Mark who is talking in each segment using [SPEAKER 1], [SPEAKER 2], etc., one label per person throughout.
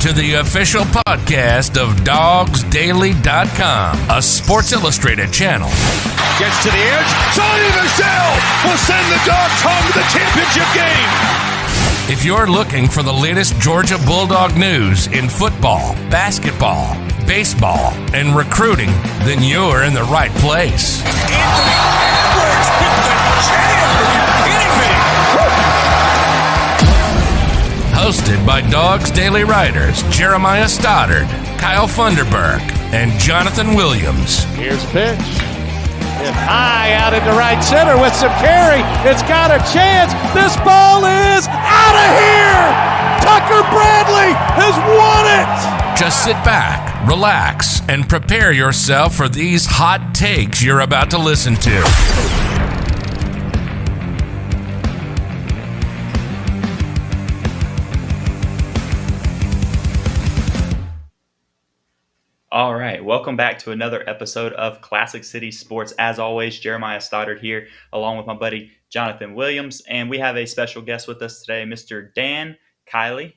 [SPEAKER 1] to the official podcast of DogsDaily.com, a Sports Illustrated channel.
[SPEAKER 2] Gets to the edge. Sonny Michel will send the Dogs home to the championship game.
[SPEAKER 1] If you're looking for the latest Georgia Bulldog news in football, basketball, baseball, and recruiting, then you're in the right place.
[SPEAKER 2] Anthony Edwards hit the chair. Are you kidding me?
[SPEAKER 1] Hosted by Dogs Daily writers Jeremiah Stoddard, Kyle Funderburk, and Jonathan Williams.
[SPEAKER 3] Here's a pitch. Hit high out into right center with some carry. It's got a chance. This ball is out of here. Tucker Bradley has won it.
[SPEAKER 1] Just sit back, relax, and prepare yourself for these hot takes you're about to listen to.
[SPEAKER 4] All right, welcome back to another episode of Classic City Sports. As always, Jeremiah Stoddard here, along with my buddy Jonathan Williams, and we have a special guest with us today, Mr. Dan Kiley.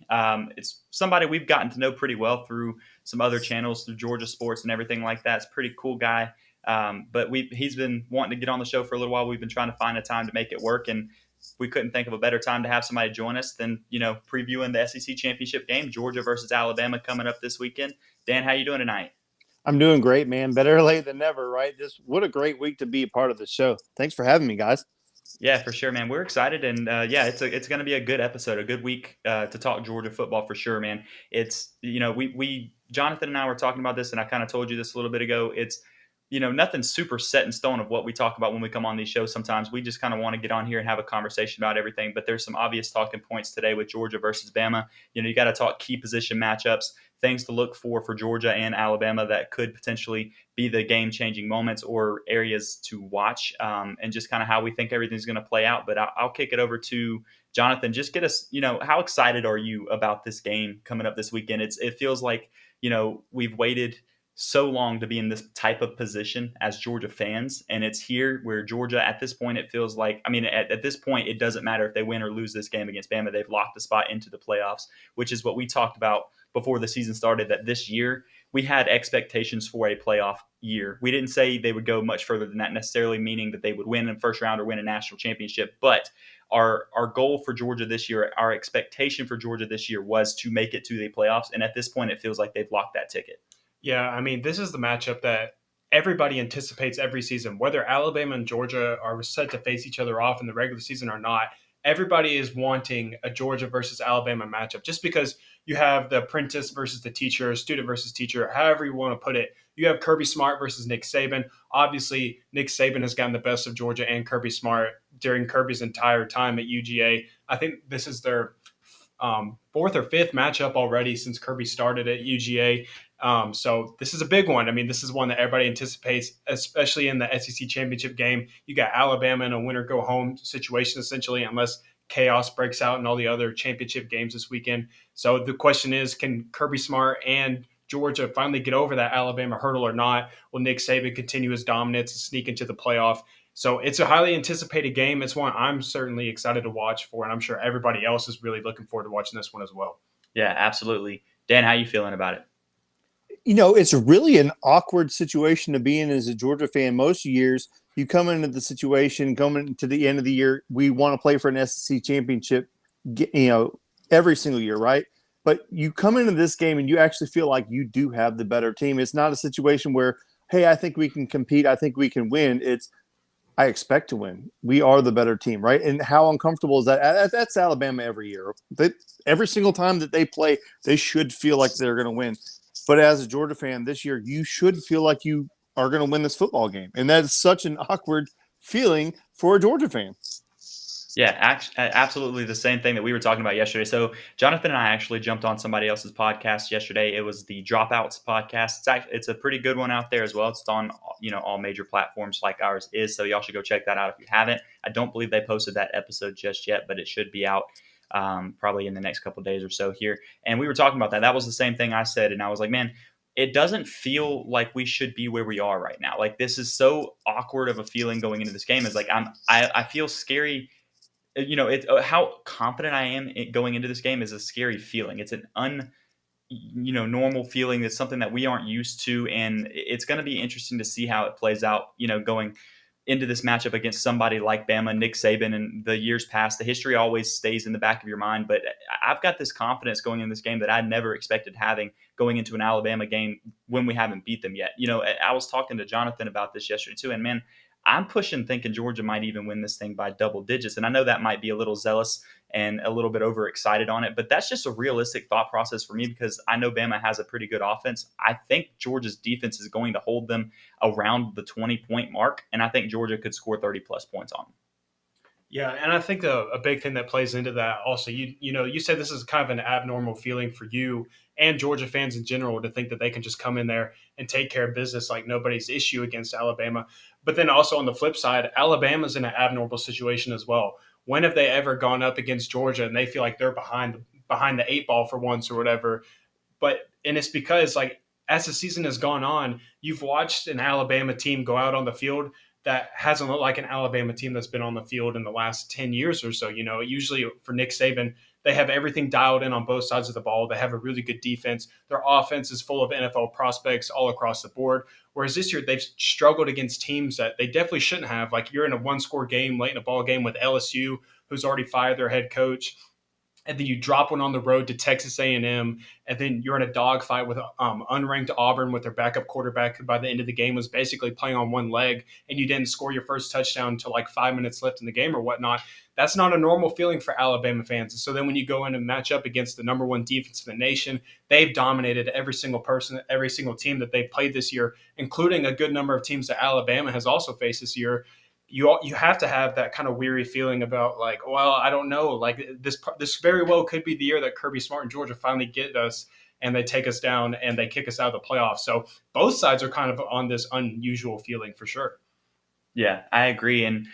[SPEAKER 4] It's somebody we've gotten to know pretty well through some other channels, through Georgia Sports and everything like that. It's a pretty cool guy, but he's been wanting to get on the show for a little while. We've been trying to find a time to make it work, and we couldn't think of a better time to have somebody join us than, previewing the SEC championship game, Georgia versus Alabama, coming up this weekend. Dan, how you doing tonight?
[SPEAKER 5] I'm doing great, man. Better late than never, right? Just what a great week to be a part of the show. Thanks for having me, guys.
[SPEAKER 4] Yeah, for sure, man. We're excited, and it's going to be a good episode, a good week to talk Georgia football for sure, man. It's we Jonathan and I were talking about this, and I kind of told you this a little bit ago. It's nothing super set in stone of what we talk about when we come on these shows. Sometimes we just kind of want to get on here and have a conversation about everything. But there's some obvious talking points today with Georgia versus Bama. You got to talk key position matchups, things to look for Georgia and Alabama that could potentially be the game-changing moments or areas to watch, and just kind of how we think everything's going to play out. But I'll kick it over to Jonathan. Just get us, how excited are you about this game coming up this weekend? It feels like, we've waited so long to be in this type of position as Georgia fans, and it's here where Georgia, at this point, it feels like, at this point, it doesn't matter if they win or lose this game against Bama. They've locked the spot into the playoffs, which is what we talked about before the season started, that this year we had expectations for a playoff year. We didn't say they would go much further than that, necessarily meaning that they would win in the first round or win a national championship. But our goal for Georgia this year, our expectation for Georgia this year was to make it to the playoffs. And at this point, it feels like they've locked that ticket.
[SPEAKER 6] Yeah, this is the matchup that everybody anticipates every season. Whether Alabama and Georgia are set to face each other off in the regular season or not, everybody is wanting a Georgia versus Alabama matchup, just because you have the apprentice versus the teacher, student versus teacher, however you want to put it. You have Kirby Smart versus Nick Saban. Obviously, Nick Saban has gotten the best of Georgia and Kirby Smart during Kirby's entire time at UGA. I think this is their fourth or fifth matchup already since Kirby started at UGA. So this is a big one. This is one that everybody anticipates, especially in the SEC championship game. You got Alabama in a winner-go-home situation, essentially, unless chaos breaks out in all the other championship games this weekend. So the question is, can Kirby Smart and Georgia finally get over that Alabama hurdle or not? Will Nick Saban continue his dominance and sneak into the playoff? So it's a highly anticipated game. It's one I'm certainly excited to watch for, and I'm sure everybody else is really looking forward to watching this one as well.
[SPEAKER 4] Yeah, absolutely. Dan, how you feeling about it?
[SPEAKER 5] It's really an awkward situation to be in as a Georgia fan. Most years, you come into the situation, coming to the end of the year, we want to play for an SEC championship, every single year, right? But you come into this game and you actually feel like you do have the better team. It's not a situation where, hey, I think we can compete, I think we can win. It's, I expect to win. We are the better team, right? And how uncomfortable is that? That's Alabama every year. Every single time that they play, they should feel like they're going to win. But as a Georgia fan this year, you should feel like you are going to win this football game. And that is such an awkward feeling for a Georgia fan.
[SPEAKER 4] Yeah, absolutely the same thing that we were talking about yesterday. So Jonathan and I actually jumped on somebody else's podcast yesterday. It was the Dropouts podcast. It's a pretty good one out there as well. It's on all major platforms like ours is. So y'all should go check that out if you haven't. I don't believe they posted that episode just yet, but it should be out probably in the next couple of days or so here. And we were talking about that. That was the same thing I said. And I was like, man, it doesn't feel like we should be where we are right now. Like, this is so awkward of a feeling going into this game. It's like I feel scary. How confident I am going into this game is a scary feeling. It's an normal feeling. It's something that we aren't used to, and it's going to be interesting to see how it plays out, going into this matchup against somebody like Bama, Nick Saban, and the years past. The history always stays in the back of your mind, but I've got this confidence going in this game that I never expected having going into an Alabama game when we haven't beat them yet. I was talking to Jonathan about this yesterday too, and man, I'm pushing thinking Georgia might even win this thing by double digits. And I know that might be a little zealous and a little bit overexcited on it, but that's just a realistic thought process for me because I know Bama has a pretty good offense. I think Georgia's defense is going to hold them around the 20-point mark, and I think Georgia could score 30-plus points on them.
[SPEAKER 6] Yeah, and I think a big thing that plays into that also, you said this is kind of an abnormal feeling for you and Georgia fans in general to think that they can just come in there and take care of business like nobody's issue against Alabama. But then also on the flip side, Alabama's in an abnormal situation as well. When have they ever gone up against Georgia and they feel like they're behind the eight ball for once or whatever? And it's because like as the season has gone on, you've watched an Alabama team go out on the field that hasn't looked like an Alabama team that's been on the field in the last 10 years or so. Usually for Nick Saban, they have everything dialed in on both sides of the ball. They have a really good defense. Their offense is full of NFL prospects all across the board. Whereas this year, they've struggled against teams that they definitely shouldn't have. Like you're in a one-score game late in a ball game with LSU, who's already fired their head coach. And then you drop one on the road to Texas A&M, and then you're in a dogfight with unranked Auburn with their backup quarterback who by the end of the game was basically playing on one leg, and you didn't score your first touchdown until like 5 minutes left in the game or whatnot. That's not a normal feeling for Alabama fans. So then when you go in and match up against the number one defense in the nation, they've dominated every single person, every single team that they've played this year, including a good number of teams that Alabama has also faced this year. You have to have that kind of weary feeling about like, well, I don't know, like this very well could be the year that Kirby Smart and Georgia finally get us and they take us down and they kick us out of the playoffs. So both sides are kind of on this unusual feeling for sure.
[SPEAKER 4] Yeah, I agree, and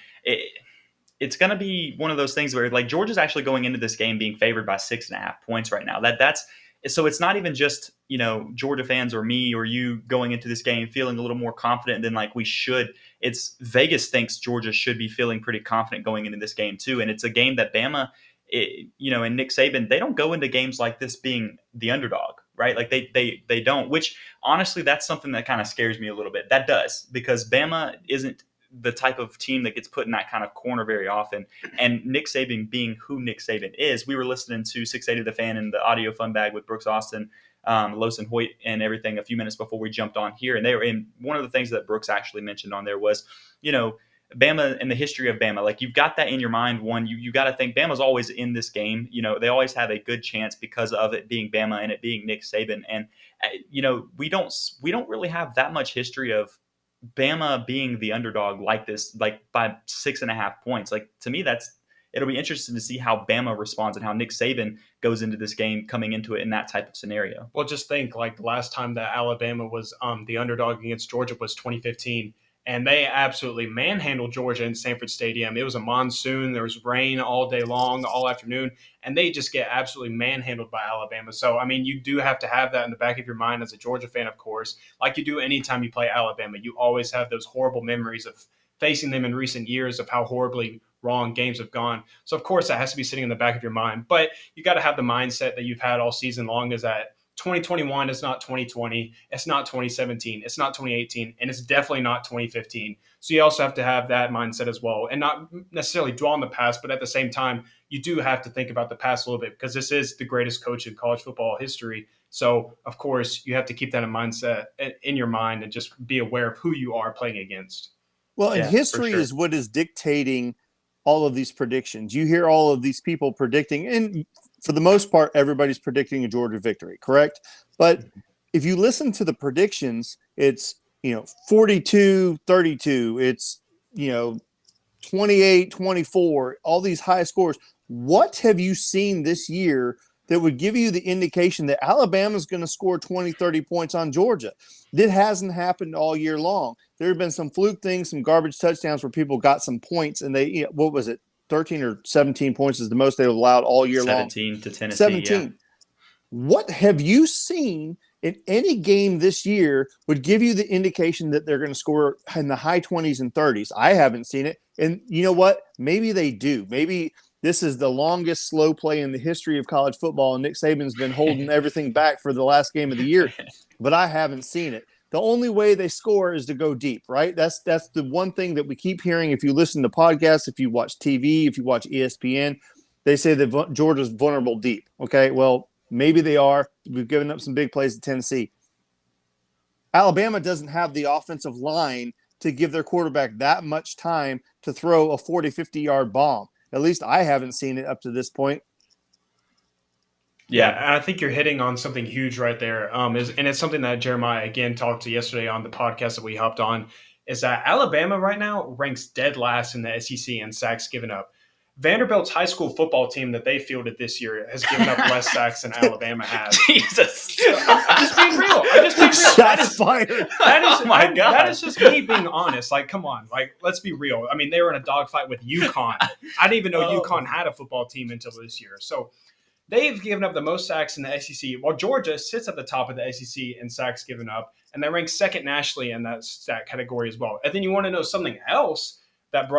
[SPEAKER 4] it's going to be one of those things where like Georgia's actually going into this game being favored by 6.5 points right now. That's so it's not even just Georgia fans or me or you going into this game feeling a little more confident than like we should. It's Vegas thinks Georgia should be feeling pretty confident going into this game too, and it's a game that Bama, and Nick Saban, they don't go into games like this being the underdog, right? Like they don't. Which honestly, that's something that kind of scares me a little bit. That does, because Bama isn't the type of team that gets put in that kind of corner very often. And Nick Saban being who Nick Saban is, we were listening to 680 The Fan in the audio fun bag with Brooks Austin, Los and Hoyt and everything a few minutes before we jumped on here. And they were in one of the things that Brooks actually mentioned on there was, Bama and the history of Bama. Like you've got that in your mind. One, you got to think Bama's always in this game. They always have a good chance because of it being Bama and it being Nick Saban. And, we don't really have that much history of Bama being the underdog like this, like by 6.5 points. Like to me, it'll be interesting to see how Bama responds and how Nick Saban goes into this game coming into it in that type of scenario.
[SPEAKER 6] Well, just think like the last time that Alabama was the underdog against Georgia was 2015. And they absolutely manhandled Georgia in Sanford Stadium. It was a monsoon. There was rain all day long, all afternoon. And they just get absolutely manhandled by Alabama. So, I mean, you do have to have that in the back of your mind as a Georgia fan, of course. Like you do anytime you play Alabama. You always have those horrible memories of facing them in recent years of how horribly wrong games have gone. So, of course, that has to be sitting in the back of your mind. But you got to have the mindset that you've had all season long is that 2021 is not 2020. It's not 2017. It's not 2018. And it's definitely not 2015. So you also have to have that mindset as well and not necessarily dwell on the past, but at the same time, you do have to think about the past a little bit because this is the greatest coach in college football history. So, of course, you have to keep that in your mind and just be aware of who you are playing against.
[SPEAKER 5] Well, and history is what is dictating all of these predictions. You hear all of these people predicting, and for the most part, everybody's predicting a Georgia victory, correct? But if you listen to the predictions, it's 42-32, it's 28-24, all these high scores. What have you seen this year that would give you the indication that Alabama's going to score 20, 30 points on Georgia? That hasn't happened all year long. There have been some fluke things, some garbage touchdowns where people got some points, and they, what was it, 13 or 17 points is the most they've allowed all year
[SPEAKER 4] 17
[SPEAKER 5] long.
[SPEAKER 4] To Tennessee,
[SPEAKER 5] 17.
[SPEAKER 4] yeah.
[SPEAKER 5] What have you seen in any game this year would give you the indication that they're going to score in the high 20s and 30s? I haven't seen it. And you know what? Maybe they do. Maybe this is the longest slow play in the history of college football, and Nick Saban's been holding everything back for the last game of the year, but I haven't seen it. The only way they score is to go deep, right? That's the one thing that we keep hearing. If you listen to podcasts, if you watch TV, if you watch ESPN, they say that Georgia's vulnerable deep. Okay, well, maybe they are. We've given up some big plays to Tennessee. Alabama doesn't have the offensive line to give their quarterback that much time to throw a 40, 50-yard bomb. At least I haven't seen it up to this point.
[SPEAKER 6] Yeah, and I think you're hitting on something huge right there. And it's something that Jeremiah, again, talked to yesterday on the podcast that we hopped on, is that Alabama right now ranks dead last in the SEC in sacks given up. Vanderbilt's high school football team that they fielded this year has given up less sacks than Alabama has.
[SPEAKER 4] Jesus.
[SPEAKER 6] I'm just being real.
[SPEAKER 5] Shots fired.
[SPEAKER 6] That is,
[SPEAKER 4] oh my God.
[SPEAKER 6] That is just me being honest. Like, come on. Like, let's be real. I mean, they were in a dogfight with UConn. I didn't even know UConn had a football team until this year. So they've given up the most sacks in the SEC, while Georgia sits at the top of the SEC in sacks given up, and they rank second nationally in that stat category as well. And then you want to know something else that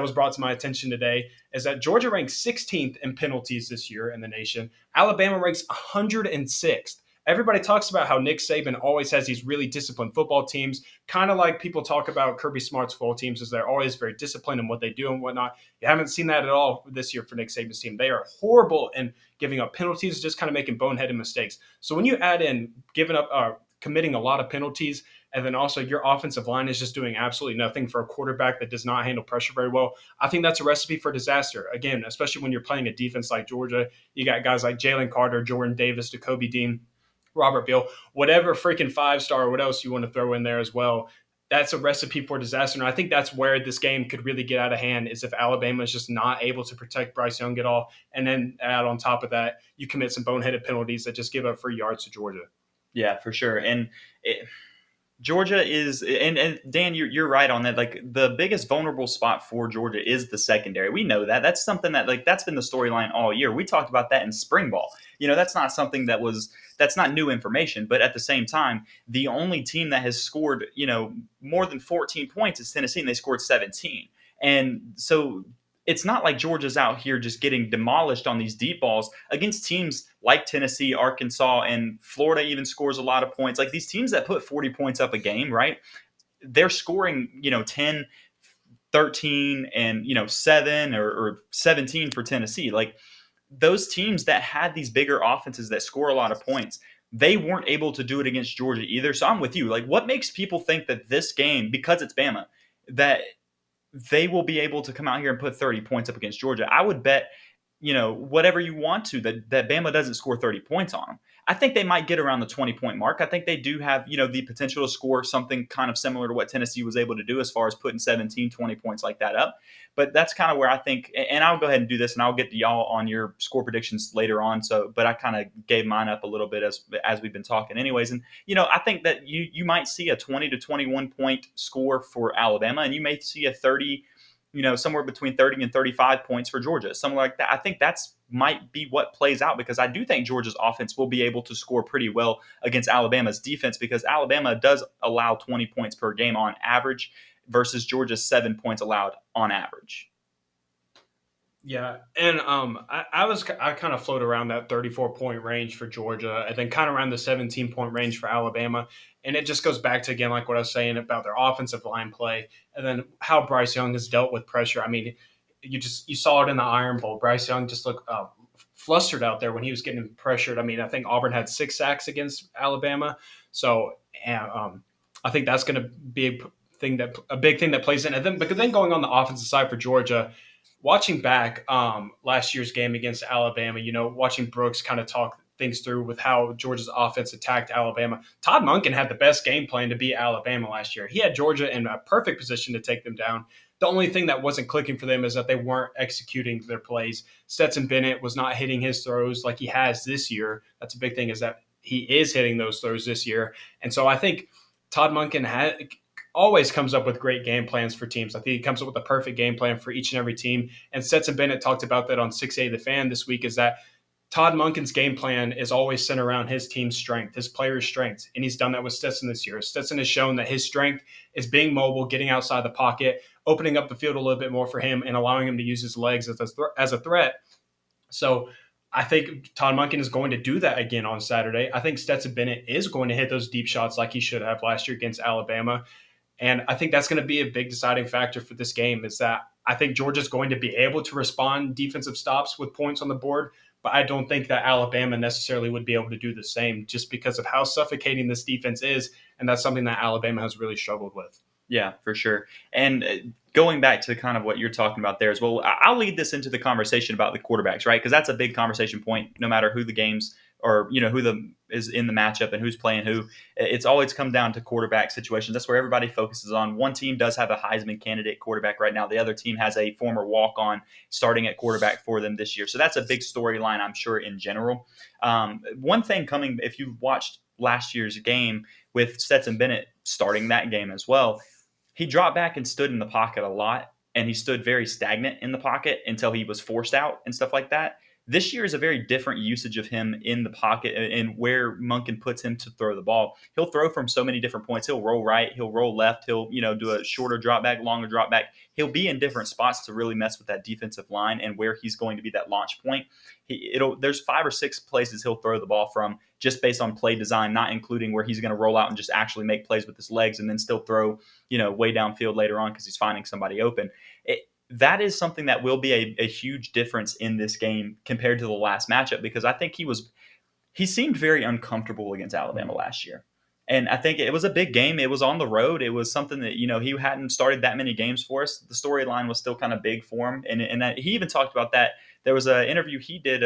[SPEAKER 6] was brought to my attention today is that Georgia ranks 16th in penalties this year in the nation. Alabama ranks 106th. Everybody talks about how Nick Saban always has these really disciplined football teams, kind of like people talk about Kirby Smart's football teams, as they're always very disciplined in what they do and whatnot. You haven't seen that at all this year for Nick Saban's team. They are horrible in giving up penalties, just kind of making boneheaded mistakes. So when you add in committing a lot of penalties, and then also your offensive line is just doing absolutely nothing for a quarterback that does not handle pressure very well, I think that's a recipe for disaster. Again, especially when you're playing a defense like Georgia, you got guys like Jalen Carter, Jordan Davis, Jacoby Dean, Robert Beal, whatever freaking 5-star or what else you want to throw in there as well. That's a recipe for disaster. And I think that's where this game could really get out of hand, is if Alabama is just not able to protect Bryce Young at all. And then add on top of that, you commit some boneheaded penalties that just give up free yards to Georgia.
[SPEAKER 4] Yeah, for sure. And Georgia is, and Dan, you're right on that. Like, the biggest vulnerable spot for Georgia is the secondary. We know that. That's something that, like, that's been the storyline all year. We talked about that in spring ball. That's not something that's not new information. But at the same time, the only team that has scored, more than 14 points is Tennessee, and they scored 17. And so it's not like Georgia's out here just getting demolished on these deep balls against teams like Tennessee, Arkansas, and Florida even scores a lot of points. Like, these teams that put 40 points up a game, right? They're scoring, 10, 13, and, 7 or 17 for Tennessee. Like, those teams that had these bigger offenses that score a lot of points, they weren't able to do it against Georgia either. So I'm with you. Like, what makes people think that this game, because it's Bama, that they will be able to come out here and put 30 points up against Georgia? I would bet, whatever you want to, that Bama doesn't score 30 points on them. I think they might get around the 20-point mark. I think they do have, the potential to score something kind of similar to what Tennessee was able to do as far as putting 17, 20 points like that up. But that's kind of where I think, and I'll go ahead and do this, and I'll get to y'all on your score predictions later on. But I kind of gave mine up a little bit as we've been talking anyways. And, I think that you might see a 20 to 21 point score for Alabama, and you may see a 30, somewhere between 30 and 35 points for Georgia, something like that. I think that's might be what plays out, because I do think Georgia's offense will be able to score pretty well against Alabama's defense, because Alabama does allow 20 points per game on average versus Georgia's 7 points allowed on average.
[SPEAKER 6] Yeah, and I kind of float around that 34-point range for Georgia, and then kind of around the 17-point range for Alabama. And it just goes back to, again, like what I was saying about their offensive line play, and then how Bryce Young has dealt with pressure. I mean, you saw it in the Iron Bowl. Bryce Young just looked flustered out there when he was getting pressured. I mean, I think Auburn had 6 sacks against Alabama, so I think that's going to be a big thing that plays in. And then, but then going on the offensive side for Georgia, watching back last year's game against Alabama, watching Brooks kind of talk things through with how Georgia's offense attacked Alabama. Todd Monken had the best game plan to beat Alabama last year. He had Georgia in a perfect position to take them down. The only thing that wasn't clicking for them is that they weren't executing their plays. Stetson Bennett was not hitting his throws like he has this year. That's a big thing, is that he is hitting those throws this year. And so I think Todd Monken always comes up with great game plans for teams. I think he comes up with a perfect game plan for each and every team. And Stetson Bennett talked about that on 6A The Fan this week, is that Todd Monken's game plan is always centered around his team's strength, his players' strengths, and he's done that with Stetson this year. Stetson has shown that his strength is being mobile, getting outside the pocket, opening up the field a little bit more for him, and allowing him to use his legs as a threat. So I think Todd Monken is going to do that again on Saturday. I think Stetson Bennett is going to hit those deep shots like he should have last year against Alabama. And I think that's going to be a big deciding factor for this game is that I think Georgia's going to be able to respond defensive stops with points on the board, but I don't think that Alabama necessarily would be able to do the same just because of how suffocating this defense is, and that's something that Alabama has really struggled with.
[SPEAKER 4] Yeah, for sure. And going back to kind of what you're talking about there as well, I'll lead this into the conversation about the quarterbacks, right? Because that's a big conversation point, no matter who the games or, who is in the matchup and who's playing who. It's always come down to quarterback situations. That's where everybody focuses on. One team does have a Heisman candidate quarterback right now. The other team has a former walk-on starting at quarterback for them this year. So that's a big storyline, I'm sure, in general. One thing coming, if you watched last year's game with Stetson Bennett starting that game as well, he dropped back and stood in the pocket a lot, and he stood very stagnant in the pocket until he was forced out and stuff like that. This year is a very different usage of him in the pocket and where Monken puts him to throw the ball. He'll throw from so many different points. He'll roll right, he'll roll left, he'll do a shorter drop back, longer drop back. He'll be in different spots to really mess with that defensive line and where he's going to be that launch point. There's 5 or 6 places he'll throw the ball from just based on play design, not including where he's going to roll out and just actually make plays with his legs and then still throw, way downfield later on because he's finding somebody open. That is something that will be a huge difference in this game compared to the last matchup, because I think he seemed very uncomfortable against Alabama last year. And I think it was a big game. It was on the road. It was something that, he hadn't started that many games for us. The storyline was still kind of big for him. And he even talked about that. There was an interview he did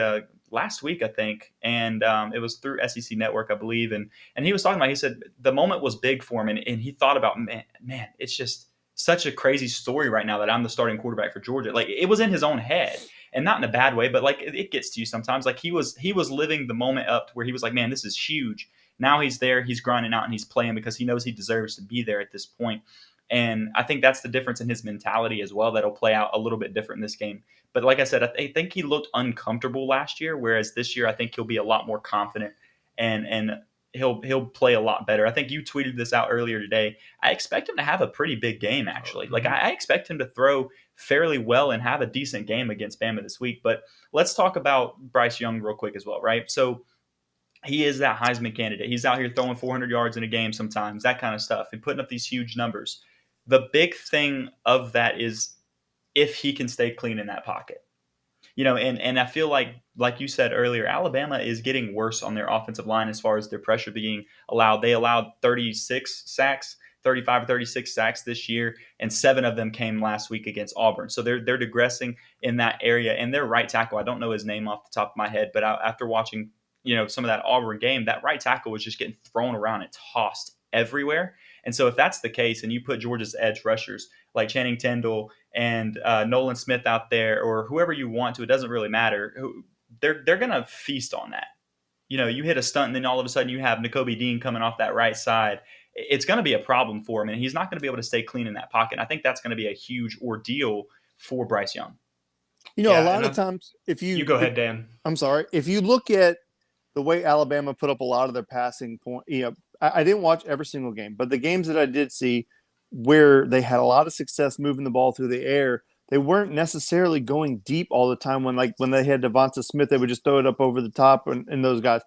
[SPEAKER 4] last week, I think, and it was through SEC Network, I believe. And he was talking about, he said the moment was big for him. And he thought about, man, it's just such a crazy story right now that I'm the starting quarterback for Georgia. Like, it was in his own head, and not in a bad way, but like it gets to you sometimes. Like he was living the moment up to where he was like, man, this is huge. Now he's there, he's grinding out, and he's playing because he knows he deserves to be there at this point. And I think that's the difference in his mentality as well that'll play out a little bit different in this game. But like I said, I think he looked uncomfortable last year, whereas this year I think he'll be a lot more confident and he'll play a lot better. I think you tweeted this out earlier today. I expect him to have a pretty big game, actually. Like I expect him to throw fairly well and have a decent game against Bama this week. But let's talk about Bryce Young real quick as well, right? So he is that Heisman candidate. He's out here throwing 400 yards in a game sometimes, that kind of stuff, and putting up these huge numbers. The big thing of that is if he can stay clean in that pocket. And I feel like you said earlier, Alabama is getting worse on their offensive line as far as their pressure being allowed. They allowed 36 sacks, 35 or 36 sacks this year, and 7 of them came last week against Auburn. So they're digressing in that area. And their right tackle, I don't know his name off the top of my head, but after watching some of that Auburn game, that right tackle was just getting thrown around and tossed everywhere. And so if that's the case, and you put Georgia's edge rushers like Channing Tindall and Nolan Smith out there, or whoever you want to, it doesn't really matter. They're going to feast on that. You hit a stunt, and then all of a sudden you have Nakobe Dean coming off that right side. It's going to be a problem for him, and he's not going to be able to stay clean in that pocket. And I think that's going to be a huge ordeal for Bryce Young.
[SPEAKER 5] A lot of times, if you
[SPEAKER 6] go ahead, Dan.
[SPEAKER 5] I'm sorry. If you look at the way Alabama put up a lot of their passing point, I didn't watch every single game, but the games that I did see where they had a lot of success moving the ball through the air, they weren't necessarily going deep all the time. When they had Devonta Smith, they would just throw it up over the top, and those guys,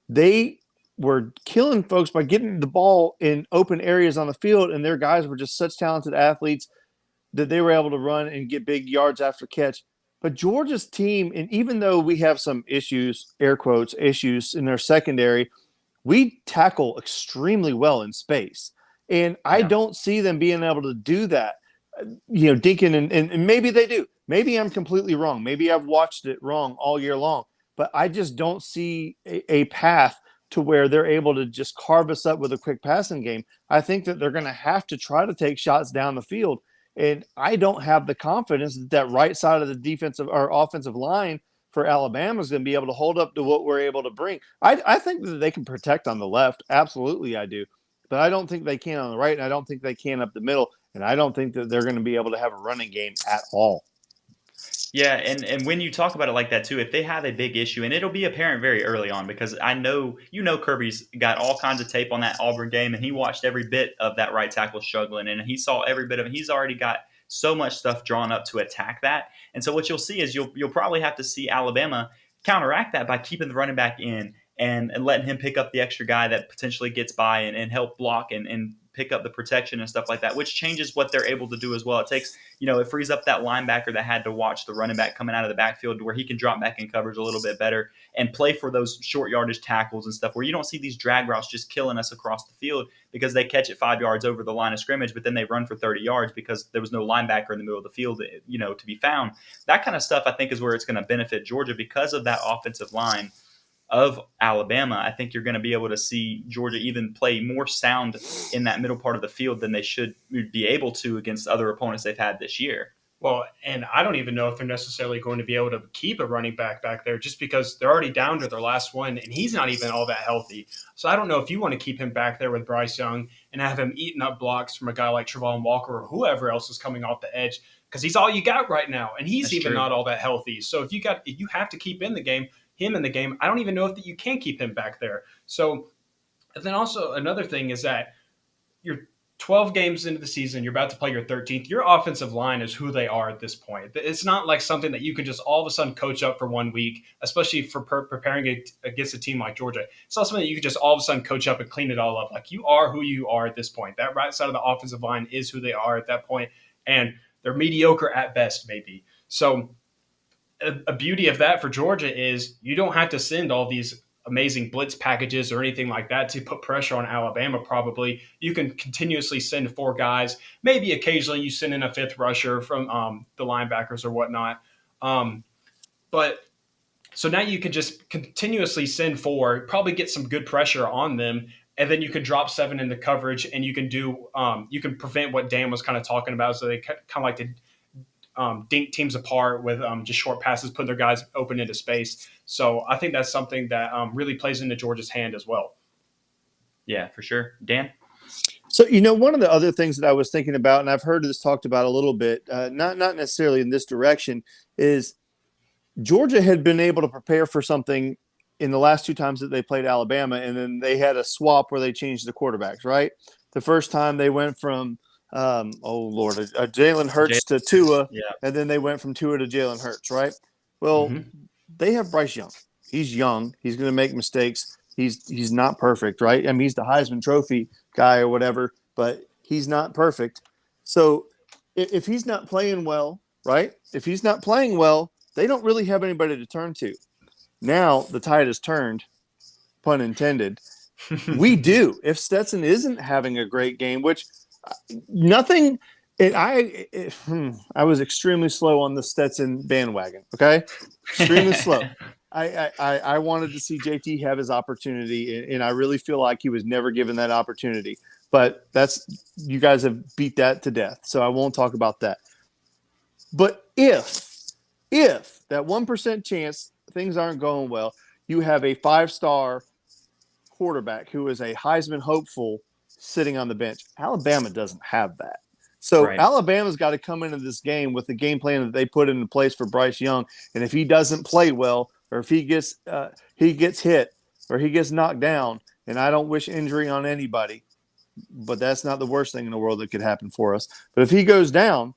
[SPEAKER 5] they were killing folks by getting the ball in open areas on the field, and their guys were just such talented athletes that they were able to run and get big yards after catch. But Georgia's team, and even though we have some issues, air quotes, issues in their secondary, we tackle extremely well in space. And I don't see them being able to do that. Dinkin, and maybe they do. Maybe I'm completely wrong. Maybe I've watched it wrong all year long. But I just don't see a path to where they're able to just carve us up with a quick passing game. I think that they're going to have to try to take shots down the field. And I don't have the confidence that right side of the defensive or offensive line for Alabama is going to be able to hold up to what we're able to bring. I think that they can protect on the left. Absolutely, I do. But I don't think they can on the right, and I don't think they can up the middle, and I don't think that they're going to be able to have a running game at all.
[SPEAKER 4] Yeah, and when you talk about it like that too, if they have a big issue, and it'll be apparent very early on, because I know Kirby's got all kinds of tape on that Auburn game, and he watched every bit of that right tackle struggling, and he saw every bit of it. He's already got so much stuff drawn up to attack that, and so what you'll see is you'll probably have to see Alabama counteract that by keeping the running back in and letting him pick up the extra guy that potentially gets by and help block and pick up the protection and stuff like that, which changes what they're able to do as well. It takes, it frees up that linebacker that had to watch the running back coming out of the backfield to where he can drop back in coverage a little bit better and play for those short yardage tackles and stuff, where you don't see these drag routes just killing us across the field because they catch it 5 yards over the line of scrimmage, but then they run for 30 yards because there was no linebacker in the middle of the field, to be found. That kind of stuff, I think, is where it's going to benefit Georgia because of that offensive line of Alabama. I think you're going to be able to see Georgia even play more sound in that middle part of the field than they should be able to against other opponents they've had this year.
[SPEAKER 6] Well, and I don't even know if they're necessarily going to be able to keep a running back there, just because they're already down to their last one, and he's not even all that healthy. So I don't know if you want to keep him back there with Bryce Young and have him eating up blocks from a guy like Travon Walker or whoever else is coming off the edge, because he's all you got right now, and he's
[SPEAKER 4] That's true.
[SPEAKER 6] not all that healthy. So if you have to keep him in the game, I don't even know if you can keep him back there. So, and then also another thing is that you're 12 games into the season, you're about to play your 13th. Your offensive line is who they are at this point. It's not like something that you can just all of a sudden coach up for 1 week, especially for preparing it against a team like Georgia. It's not something that you can just all of a sudden coach up and clean it all up. Like, you are who you are at this point. That right side of the offensive line is who they are at that point, and they're mediocre at best, maybe. So a beauty of that for Georgia is you don't have to send all these amazing blitz packages or anything like that to put pressure on Alabama. Probably you can continuously send 4 guys. Maybe occasionally you send in a 5th rusher from the linebackers or whatnot. But so now you can just continuously send 4, probably get some good pressure on them, and then you can drop 7 into coverage, and you can do you can prevent what Dan was kind of talking about. So they kind of like to dink teams apart with just short passes, put their guys open into space. So I think that's something that really plays into Georgia's hand as well.
[SPEAKER 4] Yeah, for sure. Dan?
[SPEAKER 5] So, one of the other things that I was thinking about, and I've heard this talked about a little bit, not necessarily in this direction, is Georgia had been able to prepare for something in the last 2 times that they played Alabama, and then they had a swap where they changed the quarterbacks, right? The first time they went from Jalen Hurts to Tua,
[SPEAKER 4] yeah.
[SPEAKER 5] and then they went from Tua to Jalen Hurts, right? Well, They have Bryce Young. He's young. He's going to make mistakes. He's not perfect, right? I mean, he's the Heisman Trophy guy or whatever, but he's not perfect. So if he's not playing well, right? If he's not playing well, they don't really have anybody to turn to. Now the tide has turned, pun intended. We do. If Stetson isn't having a great game, which nothing – I was extremely slow on the Stetson bandwagon, okay? Extremely slow. I wanted to see JT have his opportunity, and I really feel like he was never given that opportunity. But you guys have beat that to death, so I won't talk about that. But if that 1% chance things aren't going well, you have a 5-star quarterback who is a Heisman hopeful sitting on the bench. Alabama doesn't have that. So right. Alabama's got to come into this game with the game plan that they put into place for Bryce Young. And if he doesn't play well, or if he gets hit or he gets knocked down, and I don't wish injury on anybody, but that's not the worst thing in the world that could happen for us. But if he goes down,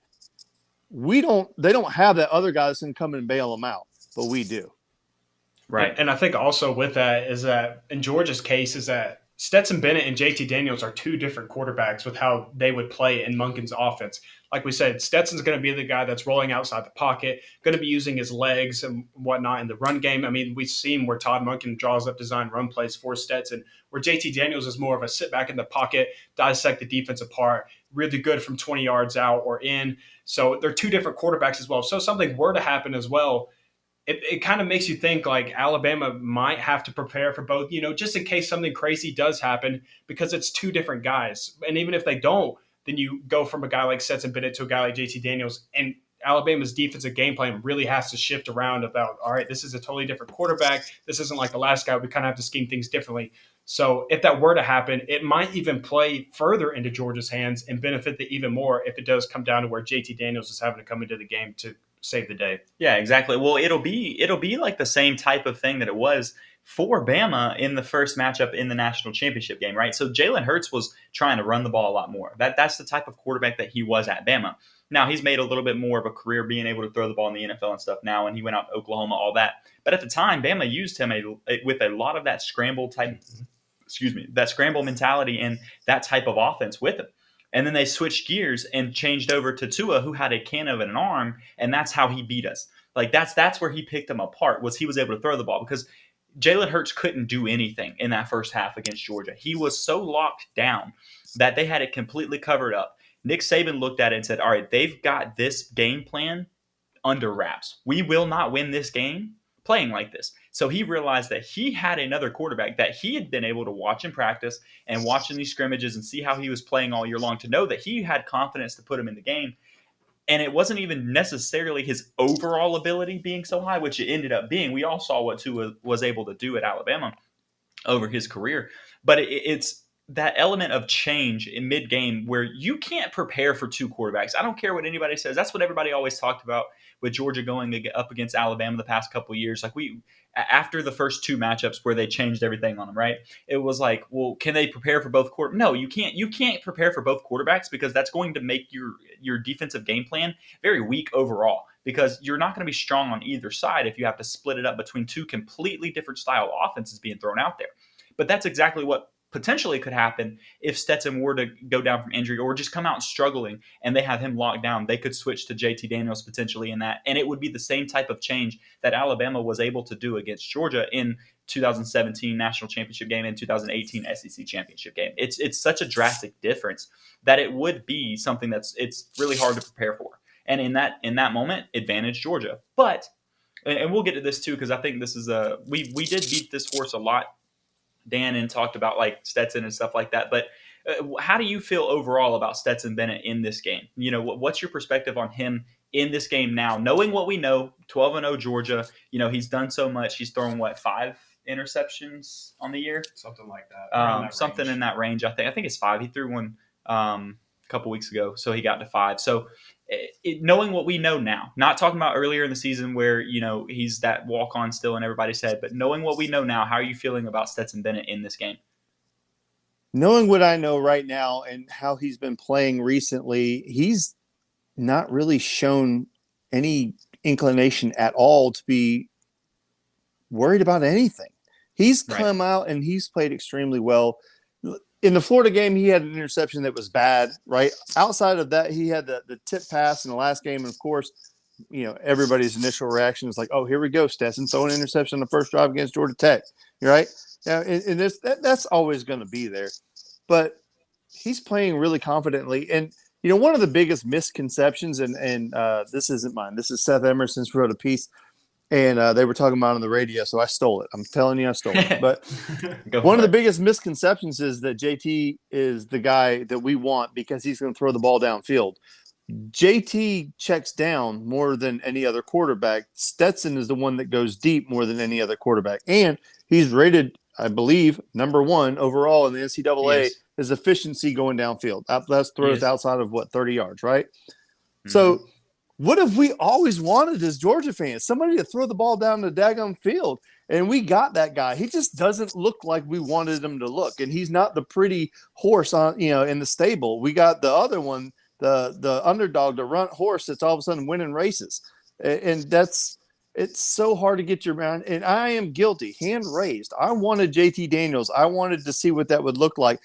[SPEAKER 5] they don't have that other guy that's going to come and bail him out, but we do.
[SPEAKER 6] Right. And I think also with that is that in Georgia's case is that Stetson Bennett and JT Daniels are 2 different quarterbacks with how they would play in Monken's offense. Like we said, Stetson's going to be the guy that's rolling outside the pocket, going to be using his legs and whatnot in the run game. I mean, we've seen where Todd Monken draws up design run plays for Stetson, where JT Daniels is more of a sit back in the pocket, dissect the defense apart, really good from 20 yards out or in. So they're 2 different quarterbacks as well. So if something were to happen as well, it kind of makes you think like Alabama might have to prepare for both, just in case something crazy does happen, because it's 2 different guys. And even if they don't, then you go from a guy like Stetson Bennett to a guy like JT Daniels, and Alabama's defensive game plan really has to shift around about, all right, this is a totally different quarterback. This isn't like the last guy. We kind of have to scheme things differently. So if that were to happen, it might even play further into Georgia's hands and benefit them even more if it does come down to where JT Daniels is having to come into the game to save the day.
[SPEAKER 4] Yeah, exactly. Well, it'll be like the same type of thing that it was for Bama in the first matchup in the national championship game, right? So Jalen Hurts was trying to run the ball a lot more. That's the type of quarterback that he was at Bama. Now he's made a little bit more of a career being able to throw the ball in the NFL and stuff now, and he went out to Oklahoma, all that. But at the time, Bama used him with a lot of that scramble type, that scramble mentality and that type of offense with him. And then they switched gears and changed over to Tua, who had a can of an arm, and that's how he beat us. Like that's where he picked them apart, was he was able to throw the ball, because Jalen Hurts couldn't do anything in that first half against Georgia. He was so locked down that they had it completely covered up. Nick Saban looked at it and said, all right, they've got this game plan under wraps. We will not win this game playing like this. So he realized that he had another quarterback that he had been able to watch in practice and watch in these scrimmages and see how he was playing all year long, to know that he had confidence to put him in the game. And it wasn't even necessarily his overall ability being so high, which it ended up being. We all saw what Tua was able to do at Alabama over his career. But it's that element of change in mid-game where you can't prepare for two quarterbacks. I don't care what anybody says. That's what everybody always talked about with Georgia going up against Alabama the past couple of years. Like, after the first two matchups where they changed everything on them, right? It was like, well, can they prepare for both quarterbacks? No, you can't. You can't prepare for both quarterbacks, because that's going to make your defensive game plan very weak overall, because you're not going to be strong on either side if you have to split it up between two completely different style offenses being thrown out there. But that's exactly what potentially could happen if Stetson were to go down from injury or just come out struggling and they have him locked down. They could switch to JT Daniels potentially in that, and it would be the same type of change that Alabama was able to do against Georgia in 2017 national championship game and 2018 SEC championship game. It's such a drastic difference that it would be something it's really hard to prepare for. And in that moment, advantage Georgia. But, and we'll get to this too, because I think this is we did beat this horse a lot, Dan, and talked about like Stetson and stuff like that. But how do you feel overall about Stetson Bennett in this game? You know, what's your perspective on him in this game now, knowing what we know? 12-0 Georgia. You know, he's done so much. He's thrown 5 interceptions on the year,
[SPEAKER 6] something like that.
[SPEAKER 4] Something in that range. I think it's 5. He threw one a couple weeks ago, so he got to 5. So knowing what we know now, not talking about earlier in the season where, you know, he's that walk-on still in everybody's head, but knowing what we know now, how are you feeling about Stetson Bennett in this game?
[SPEAKER 5] Knowing what I know right now and how he's been playing recently, he's not really shown any inclination at all to be worried about anything. He's come out and he's played extremely well. In the Florida game, he had an interception that was bad, right? Outside of that, he had the tip pass in the last game. And, of course, you know, everybody's initial reaction is like, oh, here we go, Stetson, throw an interception on the first drive against Georgia Tech, right? Now, and that's always going to be there. But he's playing really confidently. And, you know, one of the biggest misconceptions, and this isn't mine, this is Seth Emerson's wrote a piece, and they were talking about it on the radio, so I stole it. I'm telling you I stole it. But one of the biggest misconceptions is that JT is the guy that we want because he's going to throw the ball downfield. JT checks down more than any other quarterback. Stetson is the one that goes deep more than any other quarterback. And he's rated, I believe, number 1 overall in the NCAA is efficiency going downfield. That's throws outside of, 30 yards, right? Mm-hmm. So what have we always wanted as Georgia fans? Somebody to throw the ball down the daggone field. And we got that guy. He just doesn't look like we wanted him to look. And he's not the pretty horse on, you know, in the stable. We got the other one, the underdog, the runt horse that's all of a sudden winning races. And it's so hard to get your mind. And I am guilty, hand raised. I wanted JT Daniels. I wanted to see what that would look like.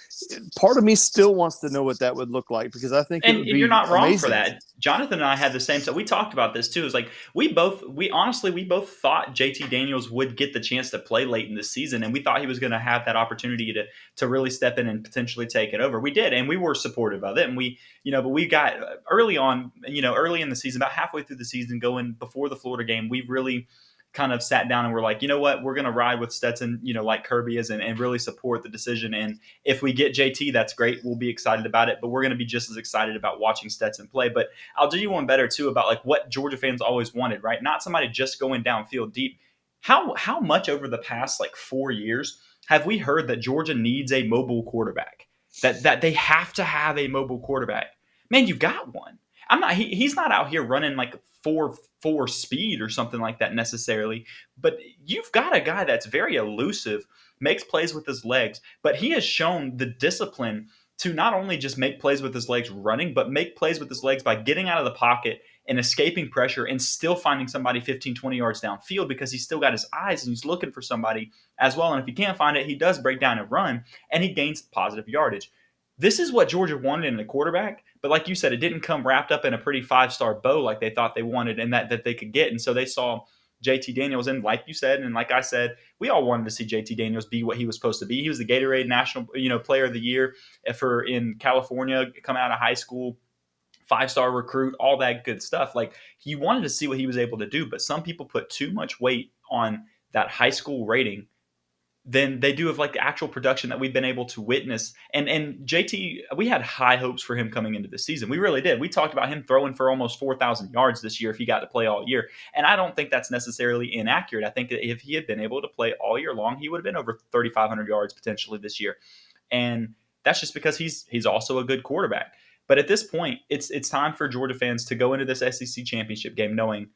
[SPEAKER 5] Part of me still wants to know what that would look like because I think
[SPEAKER 4] you're not wrong
[SPEAKER 5] amazing.
[SPEAKER 4] For that. Jonathan and I had the same stuff. We talked about this too. It's like we both thought JT Daniels would get the chance to play late in the season, and we thought he was going to have that opportunity to really step in and potentially take it over. We did, and we were supportive of it. And but we got early in the season, about halfway through the season, going before the Florida game, we really kind of sat down and we're like, you know what, we're going to ride with Stetson, you know, like Kirby is, and really support the decision. And if we get JT, that's great. We'll be excited about it, but we're going to be just as excited about watching Stetson play. But I'll do you one better too about like what Georgia fans always wanted, right? Not somebody just going downfield deep. How much over the past 4 years have we heard that Georgia needs a mobile quarterback, that they have to have a mobile quarterback? Man, you've got one. He's not out here running like 4.4 speed or something like that necessarily. But you've got a guy that's very elusive, makes plays with his legs, but he has shown the discipline to not only just make plays with his legs running, but make plays with his legs by getting out of the pocket and escaping pressure and still finding somebody 15, 20 yards downfield because he's still got his eyes and he's looking for somebody as well. And if he can't find it, he does break down and run, and he gains positive yardage. This is what Georgia wanted in a quarterback, but like you said, it didn't come wrapped up in a pretty 5-star bow like they thought they wanted and that they could get. And so they saw JT Daniels, and like you said, and like I said, we all wanted to see JT Daniels be what he was supposed to be. He was the Gatorade National, Player of the Year in California, coming out of high school, 5-star recruit, all that good stuff. Like, you wanted to see what he was able to do, but some people put too much weight on that high school rating than they do of like the actual production that we've been able to witness. And JT, we had high hopes for him coming into the season. We really did. We talked about him throwing for almost 4,000 yards this year if he got to play all year. And I don't think that's necessarily inaccurate. I think that if he had been able to play all year long, he would have been over 3,500 yards potentially this year. And that's just because he's also a good quarterback. But at this point, it's time for Georgia fans to go into this SEC championship game knowing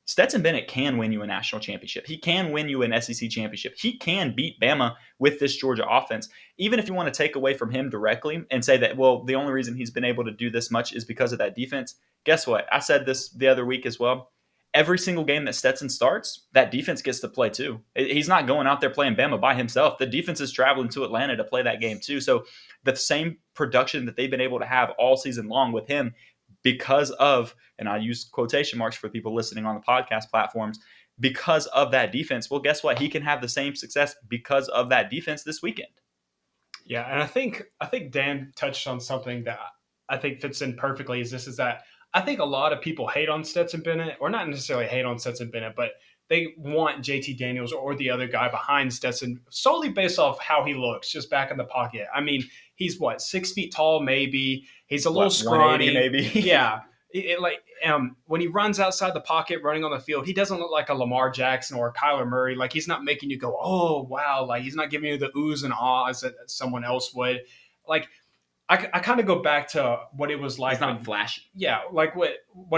[SPEAKER 4] Stetson Bennett can win you a national championship. He can win you an SEC championship. He can beat Bama with this Georgia offense. Even if you want to take away from him directly and say that, well, the only reason he's been able to do this much is because of that defense, guess what? I said this the other week as well. Every single game that Stetson starts, that defense gets to play too. He's not going out there playing Bama by himself. The defense is traveling to Atlanta to play that game too. So the same production that they've been able to have all season long with him, because of, and I use quotation marks for people listening on the podcast platforms, because of that defense, well, guess what? He can have the same success because of that defense this weekend.
[SPEAKER 6] Yeah, and I think Dan touched on something that I think fits in perfectly. Is that I think a lot of people hate on Stetson Bennett, or not necessarily hate on Stetson Bennett, but they want JT Daniels or the other guy behind Stetson solely based off how he looks, just back in the pocket. I mean, he's 6 feet tall, maybe. He's a little scrawny,
[SPEAKER 4] maybe.
[SPEAKER 6] Yeah. When he runs outside the pocket, running on the field, he doesn't look like a Lamar Jackson or a Kyler Murray. Like, he's not making you go, oh, wow. Like, he's not giving you the oohs and ahs that someone else would. Like, I kind of go back to what it was like.
[SPEAKER 4] It's not flashy.
[SPEAKER 6] Yeah, like what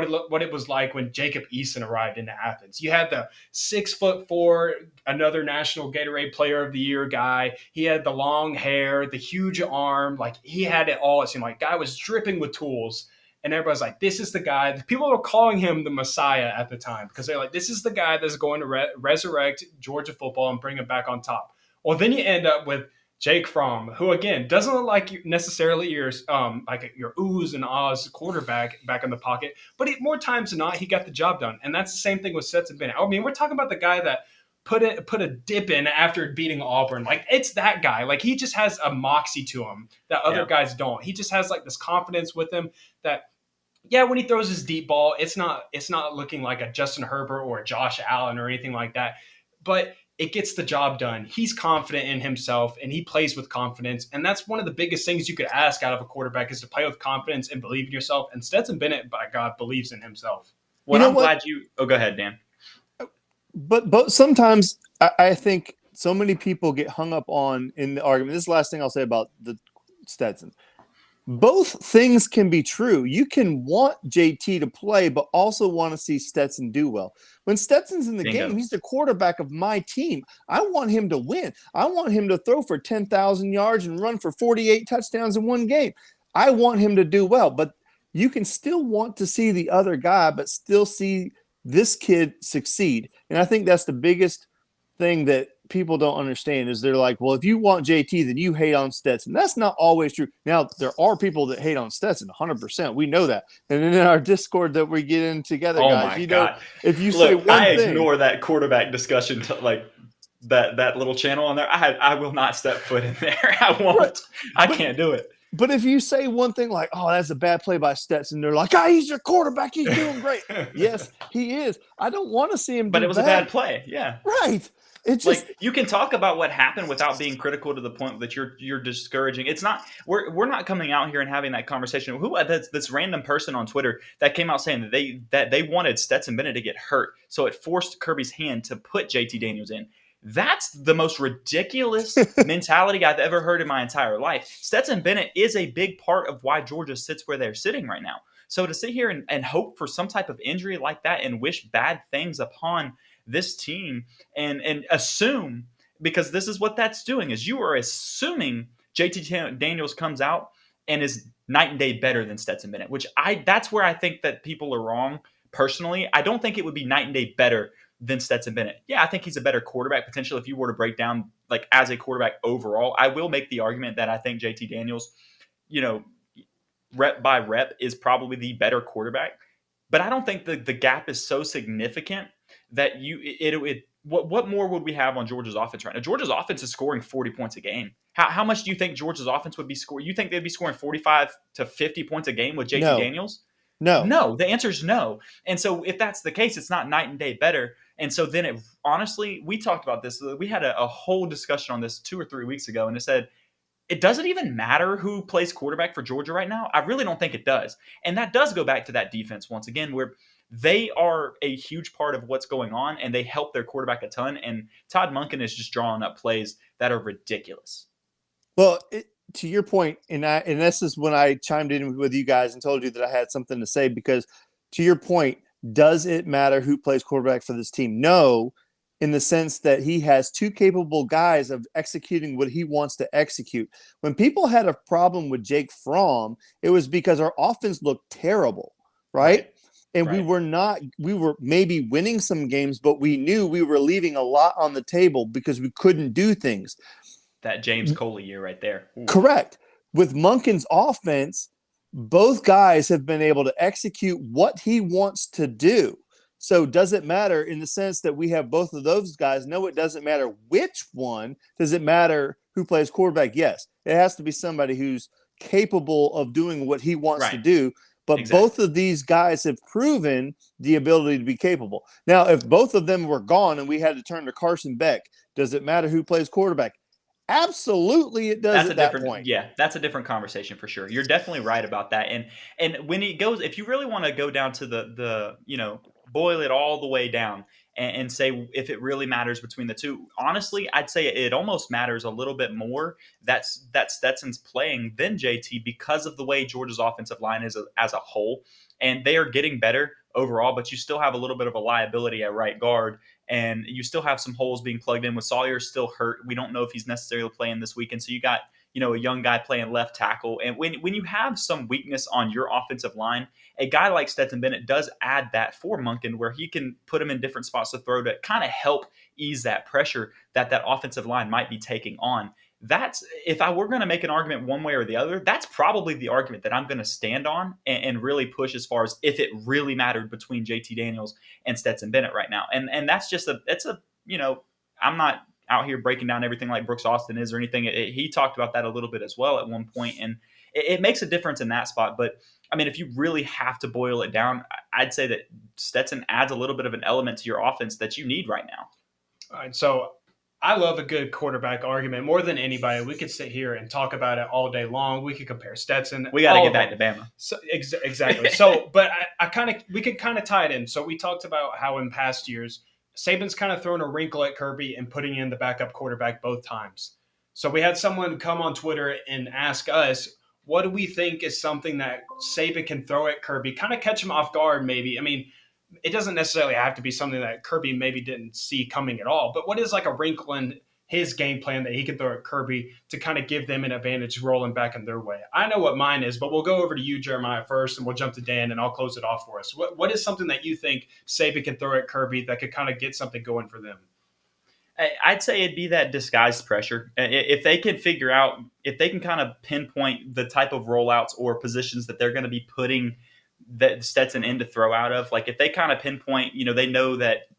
[SPEAKER 6] it was like when Jacob Eason arrived into Athens. You had the 6'4", another National Gatorade Player of the Year guy. He had the long hair, the huge arm. Like, he had it all. It seemed like guy was dripping with tools. And everybody's like, this is the guy. People were calling him the Messiah at the time because they're like, this is the guy that's going to resurrect Georgia football and bring it back on top. Well, then you end up with Jake Fromm, who again doesn't look like necessarily your oohs and ahs quarterback back in the pocket, but more times than not, he got the job done. And that's the same thing with Stetson Bennett. I mean, we're talking about the guy that put a dip in after beating Auburn. Like, it's that guy. Like, he just has a moxie to him that other guys don't. He just has like this confidence with him that, yeah, when he throws his deep ball, it's not looking like a Justin Herbert or a Josh Allen or anything like that, but it gets the job done. He's confident in himself, and he plays with confidence. And that's one of the biggest things you could ask out of a quarterback, is to play with confidence and believe in yourself. And Stetson Bennett, by God, believes in himself.
[SPEAKER 4] Well, glad you – oh, go ahead, Dan.
[SPEAKER 5] But sometimes I think so many people get hung up on in the argument. This is the last thing I'll say about the Stetson. Both things can be true. You can want JT to play, but also want to see Stetson do well. When Stetson's in the game, he's the quarterback of my team. I want him to win. I want him to throw for 10,000 yards and run for 48 touchdowns in one game. I want him to do well, but you can still want to see the other guy, but still see this kid succeed. And I think that's the biggest thing that people don't understand, is they're like, well, if you want JT, then you hate on Stetson. That's not always true. Now, there are people that hate on Stetson, 100%. We know that. And then in our Discord that we get in together, guys,
[SPEAKER 4] know,
[SPEAKER 5] if you say one
[SPEAKER 4] thing.
[SPEAKER 5] I
[SPEAKER 4] ignore that quarterback discussion, like that little channel on there. I will not step foot in there. I won't. Right. I can't do it.
[SPEAKER 5] But if you say one thing like, oh, that's a bad play by Stetson, they're like, he's your quarterback. He's doing great. Yes, he is. I don't want to see him
[SPEAKER 4] But it was a bad play. Yeah.
[SPEAKER 5] Right. It's just,
[SPEAKER 4] like, you can talk about what happened without being critical to the point that you're discouraging. It's not, we're not coming out here and having that conversation. Who this random person on Twitter that came out saying that they wanted Stetson Bennett to get hurt, so it forced Kirby's hand to put JT Daniels in. That's the most ridiculous mentality I've ever heard in my entire life. Stetson Bennett is a big part of why Georgia sits where they're sitting right now. So to sit here and hope for some type of injury like that and wish bad things upon this team and assume, because this is what that's doing, is you are assuming JT Daniels comes out and is night and day better than Stetson Bennett, which that's where I think that people are wrong. Personally, I don't think it would be night and day better than Stetson Bennett. Yeah, I think he's a better quarterback potential if you were to break down like as a quarterback overall. I will make the argument that I think JT Daniels, rep by rep is probably the better quarterback. But I don't think the gap is so significant that what more would we have on Georgia's offense right now? Georgia's offense is scoring 40 points a game. How much do you think Georgia's offense would be scoring? You think they'd be scoring 45 to 50 points a game with JT
[SPEAKER 5] No.
[SPEAKER 4] Daniels?
[SPEAKER 5] No.
[SPEAKER 4] No, the answer is no. And so if that's the case, it's not night and day better. And so then honestly, we talked about this. We had a whole discussion on this 2 or 3 weeks ago, and it said, it doesn't even matter who plays quarterback for Georgia right now. I really don't think it does. And that does go back to that defense once again, where they are a huge part of what's going on, and they help their quarterback a ton. And Todd Monken is just drawing up plays that are ridiculous.
[SPEAKER 5] Well, to your point, and this is when I chimed in with you guys and told you that I had something to say, because to your point, does it matter who plays quarterback for this team? No, in the sense that he has two capable guys of executing what he wants to execute. When people had a problem with Jake Fromm, it was because our offense looked terrible, right? And we were maybe winning some games, but we knew we were leaving a lot on the table because we couldn't do things.
[SPEAKER 4] That James Coley year right there. Ooh.
[SPEAKER 5] Correct. With Monken's offense, both guys have been able to execute what he wants to do. So does it matter in the sense that we have both of those guys? No, it doesn't matter which one. Does it matter who plays quarterback? Yes. It has to be somebody who's capable of doing what he wants to do. But both of these guys have proven the ability to be capable. Now, if both of them were gone and we had to turn to Carson Beck, does it matter who plays quarterback? Absolutely, it does at that point.
[SPEAKER 4] Yeah, that's a different conversation for sure. You're definitely right about that. And when it goes, if you really want to go down to the boil it all the way down and say if it really matters between the two, honestly, I'd say it almost matters a little bit more that Stetson's playing than JT because of the way Georgia's offensive line is as a whole. And they are getting better overall, but you still have a little bit of a liability at right guard. And you still have some holes being plugged in with Sawyer still hurt. We don't know if he's necessarily playing this weekend. So you got, a young guy playing left tackle. And when you have some weakness on your offensive line, a guy like Stetson Bennett does add that for Monken, where he can put him in different spots to throw to kind of help ease that pressure that offensive line might be taking on. That's, if I were going to make an argument one way or the other, that's probably the argument that I'm going to stand on and really push as far as if it really mattered between JT Daniels and Stetson Bennett right now. And that's just I'm not out here breaking down everything like Brooks Austin is or anything. He talked about that a little bit as well at one point, and it makes a difference in that spot. But I mean, if you really have to boil it down, I'd say that Stetson adds a little bit of an element to your offense that you need right now.
[SPEAKER 6] All right, so I love a good quarterback argument more than anybody. We could sit here and talk about it all day long. We could compare Stetson.
[SPEAKER 4] We got to get back to Bama.
[SPEAKER 6] So, exactly. So, but we could kind of tie it in. So we talked about how in past years, Saban's kind of thrown a wrinkle at Kirby and putting in the backup quarterback both times. So we had someone come on Twitter and ask us, what do we think is something that Saban can throw at Kirby, kind of catch him off guard maybe? I mean, it doesn't necessarily have to be something that Kirby maybe didn't see coming at all, but what is like a wrinkle in his game plan that he can throw at Kirby to kind of give them an advantage rolling back in their way? I know what mine is, but we'll go over to you, Jeremiah, first, and we'll jump to Dan, and I'll close it off for us. What is something that you think Saban can throw at Kirby that could kind of get something going for them?
[SPEAKER 4] I'd say it'd be that disguised pressure. If they can kind of pinpoint the type of rollouts or positions that they're going to be putting that Stetson in to throw out of, like if they kind of pinpoint, they know that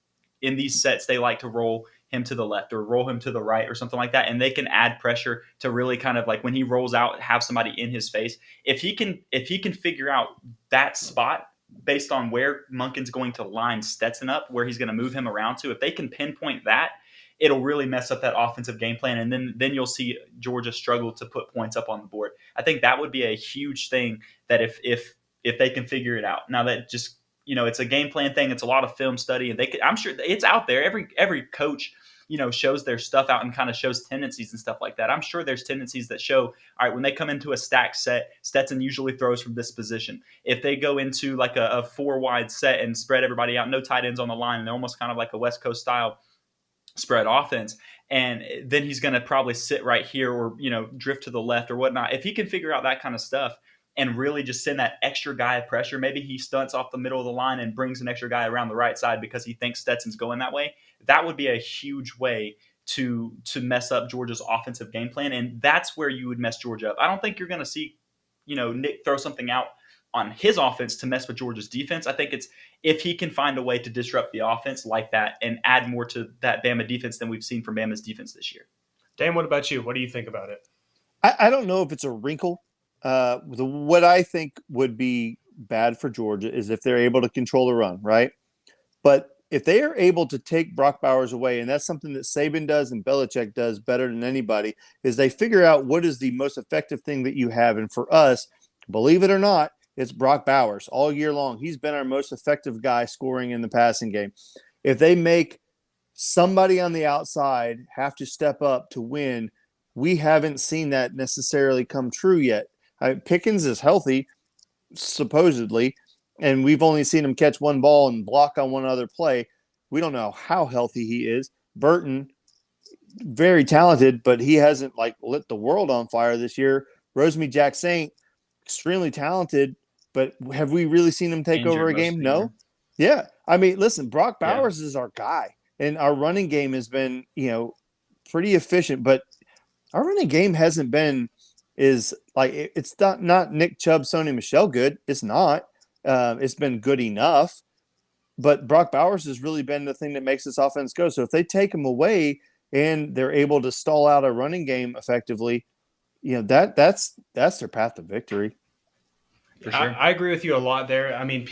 [SPEAKER 4] in these sets they like to roll him to the left or roll him to the right or something like that, and they can add pressure to really kind of like when he rolls out, have somebody in his face. If he can figure out that spot based on where Monken's going to line Stetson up, where he's going to move him around to, if they can pinpoint that, it'll really mess up that offensive game plan, and then you'll see Georgia struggle to put points up on the board. I think that would be a huge thing that if they can figure it out. Now that just it's a game plan thing. It's a lot of film study, and I'm sure it's out there. Every coach shows their stuff out and kind of shows tendencies and stuff like that. I'm sure there's tendencies that show, all right, when they come into a stack set, Stetson usually throws from this position. If they go into like a 4-wide set and spread everybody out, no tight ends on the line, and they're almost kind of like a West Coast style spread offense, and then he's going to probably sit right here or drift to the left or whatnot. If he can figure out that kind of stuff and really just send that extra guy of pressure, maybe he stunts off the middle of the line and brings an extra guy around the right side because he thinks Stetson's going that way, that would be a huge way to mess up Georgia's offensive game plan, and that's where you would mess Georgia up. I don't think you're going to see Nick throw something out on his offense to mess with Georgia's defense. I think it's if he can find a way to disrupt the offense like that and add more to that Bama defense than we've seen from Bama's defense this year.
[SPEAKER 6] Dan, what about you? What do you think about it?
[SPEAKER 5] I don't know if it's a wrinkle. What I think would be bad for Georgia is if they're able to control the run, right? But if they are able to take Brock Bowers away, and that's something that Saban does and Belichick does better than anybody, is they figure out what is the most effective thing that you have. And for us, believe it or not, it's Brock Bowers all year long. He's been our most effective guy scoring in the passing game. If they make somebody on the outside have to step up to win, we haven't seen that necessarily come true yet. Pickens is healthy, supposedly, and we've only seen him catch one ball and block on one other play. We don't know how healthy he is. Burton, very talented, but he hasn't lit the world on fire this year. Rosemy-Jacksaint, extremely talented, but have we really seen him take over a game? No. Yeah. I mean, listen, Brock Bowers is our guy, and our running game has been, pretty efficient, but our running game hasn't been it's not Nick Chubb, Sony Michel good. It's not. It's been good enough, but Brock Bowers has really been the thing that makes this offense go. So if they take him away and they're able to stall out a running game effectively, that's their path to victory.
[SPEAKER 4] For sure.
[SPEAKER 6] I agree with you a lot there. I mean,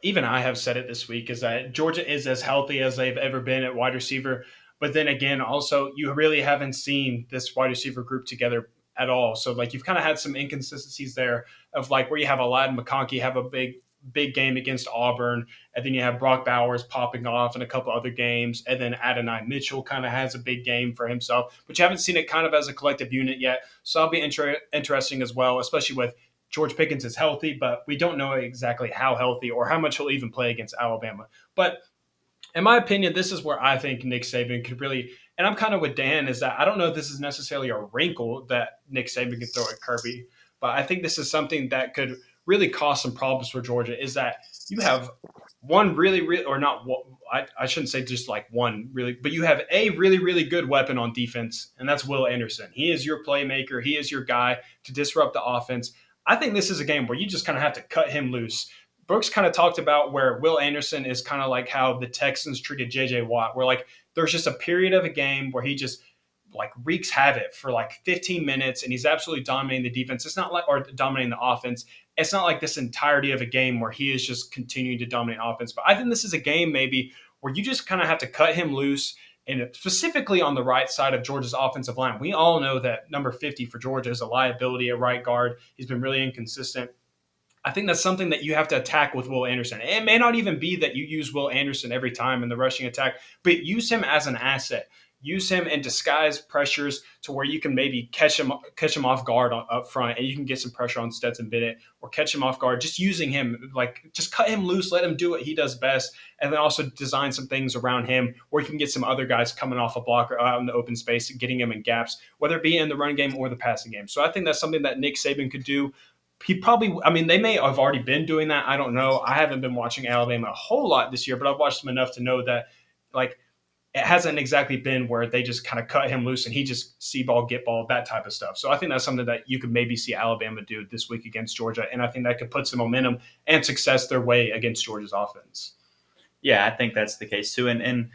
[SPEAKER 6] even I have said it this week, is that Georgia is as healthy as they've ever been at wide receiver. But then again, also, you really haven't seen this wide receiver group together at all. So, you've kind of had some inconsistencies there of where you have Aladdin McConkey have a big game against Auburn, and then you have Brock Bowers popping off in a couple other games, and then Adonai Mitchell kind of has a big game for himself. But you haven't seen it kind of as a collective unit yet. So that'll be interesting as well, especially with George Pickens is healthy, but we don't know exactly how healthy or how much he'll even play against Alabama. But in my opinion, this is where I think Nick Saban could really, and I'm kind of with Dan, is that I don't know if this is necessarily a wrinkle that Nick Saban can throw at Kirby, but I think this is something that could really cause some problems for Georgia, is that you have one really, or not, I shouldn't say just one really, but you have a really, really good weapon on defense, and that's Will Anderson. He is your playmaker. He is your guy to disrupt the offense. I think this is a game where you just kind of have to cut him loose. Brooks kind of talked about where Will Anderson is kind of like how the Texans treated J.J. Watt, where there's just a period of a game where he just wreaks havoc for 15 minutes and he's absolutely dominating the defense. It's not or dominating the offense. It's not like this entirety of a game where he is just continuing to dominate offense. But I think this is a game maybe where you just kind of have to cut him loose, and specifically on the right side of Georgia's offensive line. We all know that number 50 for Georgia is a liability at right guard. He's been really inconsistent. I think that's something that you have to attack with Will Anderson. It may not even be that you use Will Anderson every time in the rushing attack, but use him as an asset. Use him and disguise pressures to where you can maybe catch him off guard up front, and you can get some pressure on Stetson Bennett or catch him off guard. Just using him, just cut him loose, let him do what he does best, and then also design some things around him where you can get some other guys coming off a block or out in the open space and getting him in gaps, whether it be in the run game or the passing game. So I think that's something that Nick Saban could do. They may have already been doing that. I don't know. I haven't been watching Alabama a whole lot this year, but I've watched them enough to know that it hasn't exactly been where they just kind of cut him loose and he just see ball, get ball, that type of stuff. So I think that's something that you could maybe see Alabama do this week against Georgia. And I think that could put some momentum and success their way against Georgia's offense.
[SPEAKER 4] Yeah, I think that's the case too. And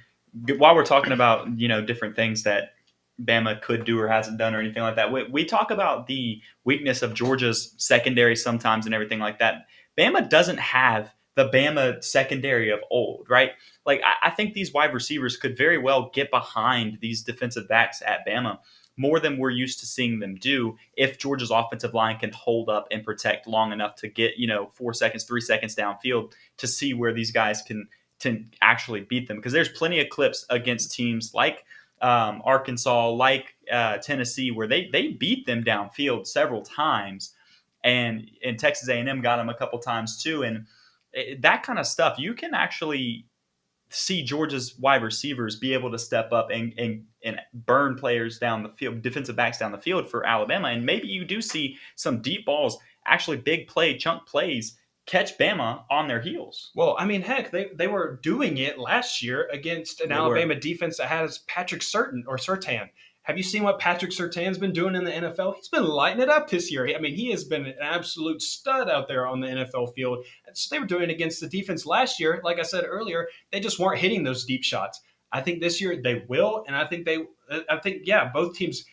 [SPEAKER 4] while we're talking about, different things that Bama could do or hasn't done or anything like that, we talk about the weakness of Georgia's secondary sometimes and everything like that. Bama doesn't have the Bama secondary of old, right? I think these wide receivers could very well get behind these defensive backs at Bama more than we're used to seeing them do if Georgia's offensive line can hold up and protect long enough to get, 4 seconds, 3 seconds downfield to see where these guys can actually beat them. Because there's plenty of clips against teams like Arkansas, like Tennessee, where they beat them downfield several times, and Texas A&M got them a couple times too, and that kind of stuff you can actually see Georgia's wide receivers be able to step up and burn players down the field, defensive backs down the field for Alabama. And maybe you do see some deep balls, actually big play, chunk plays, catch Bama on their heels.
[SPEAKER 6] Well, I mean, heck, they were doing it last year against an Alabama defense that has Patrick Surtain. Have you seen what Patrick Surtain's been doing in the NFL? He's been lighting it up this year. I mean, he has been an absolute stud out there on the NFL field. So they were doing it against the defense last year. Like I said earlier, they just weren't hitting those deep shots. I think this year they will, and I think both teams,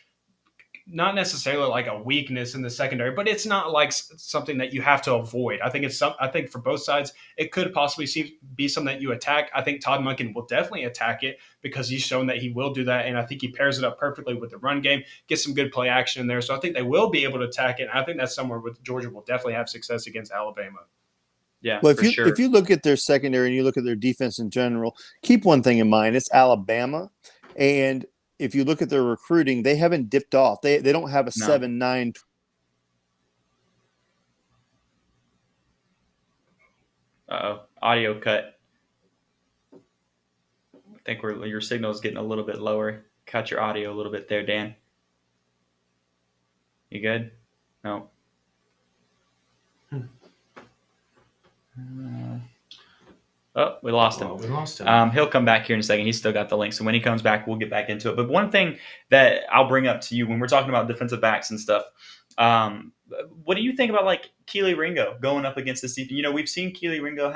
[SPEAKER 6] not necessarily like a weakness in the secondary, but it's not like something that you have to avoid. I think for both sides, it could possibly be something that you attack. I think Todd Monken will definitely attack it because he's shown that he will do that. And I think he pairs it up perfectly with the run game, get some good play action in there. So I think they will be able to attack it. And I think that's somewhere with Georgia will definitely have success against Alabama.
[SPEAKER 4] Yeah,
[SPEAKER 5] well, if you look at their secondary and you look at their defense in general, keep one thing in mind: it's Alabama, and if you look at their recruiting, they haven't dipped off. They don't have a 7-9.
[SPEAKER 4] Audio cut. I think your signal is getting a little bit lower. Cut your audio a little bit there, Dan. You good? No. We lost him. He'll come back here in a second. He's still got the link. So when he comes back, we'll get back into it. But one thing that I'll bring up to you when we're talking about defensive backs and stuff, what do you think about like Keely Ringo going up against this defense? You know, we've seen Keely Ringo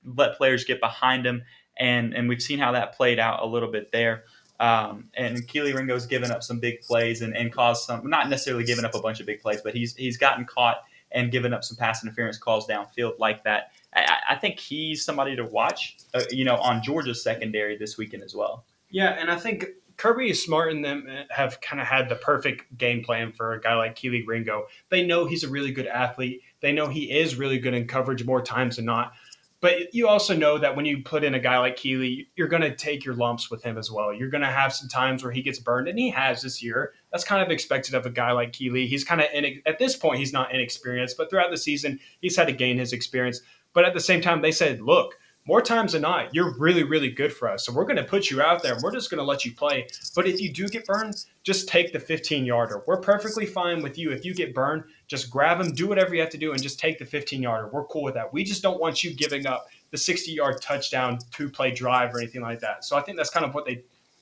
[SPEAKER 4] let players get behind him, and we've seen how that played out a little bit there. And Keely Ringo's given up some big plays and caused some, not necessarily given up a bunch of big plays, but he's gotten caught and given up some pass interference calls downfield like that. I think he's somebody to watch, on Georgia's secondary this weekend as well.
[SPEAKER 6] Yeah, and I think Kirby is smart, and them have kind of had the perfect game plan for a guy like Keely Ringo. They know he's a really good athlete. They know he is really good in coverage more times than not. But you also know that when you put in a guy like Keely, you're going to take your lumps with him as well. You're going to have some times where he gets burned, and he has this year. That's kind of expected of a guy like Keely. He's kind of at this point, he's not inexperienced, but throughout the season, he's had to gain his experience. But at the same time, they said, look, more times than not, you're really, really good for us. So we're going to put you out there, and we're just going to let you play. But if you do get burned, just take the 15-yarder. We're perfectly fine with you. If you get burned, just grab him, do whatever you have to do, and just take the 15-yarder. We're cool with that. We just don't want you giving up the 60-yard touchdown, 2-play drive or anything like that. So I think that's kind of what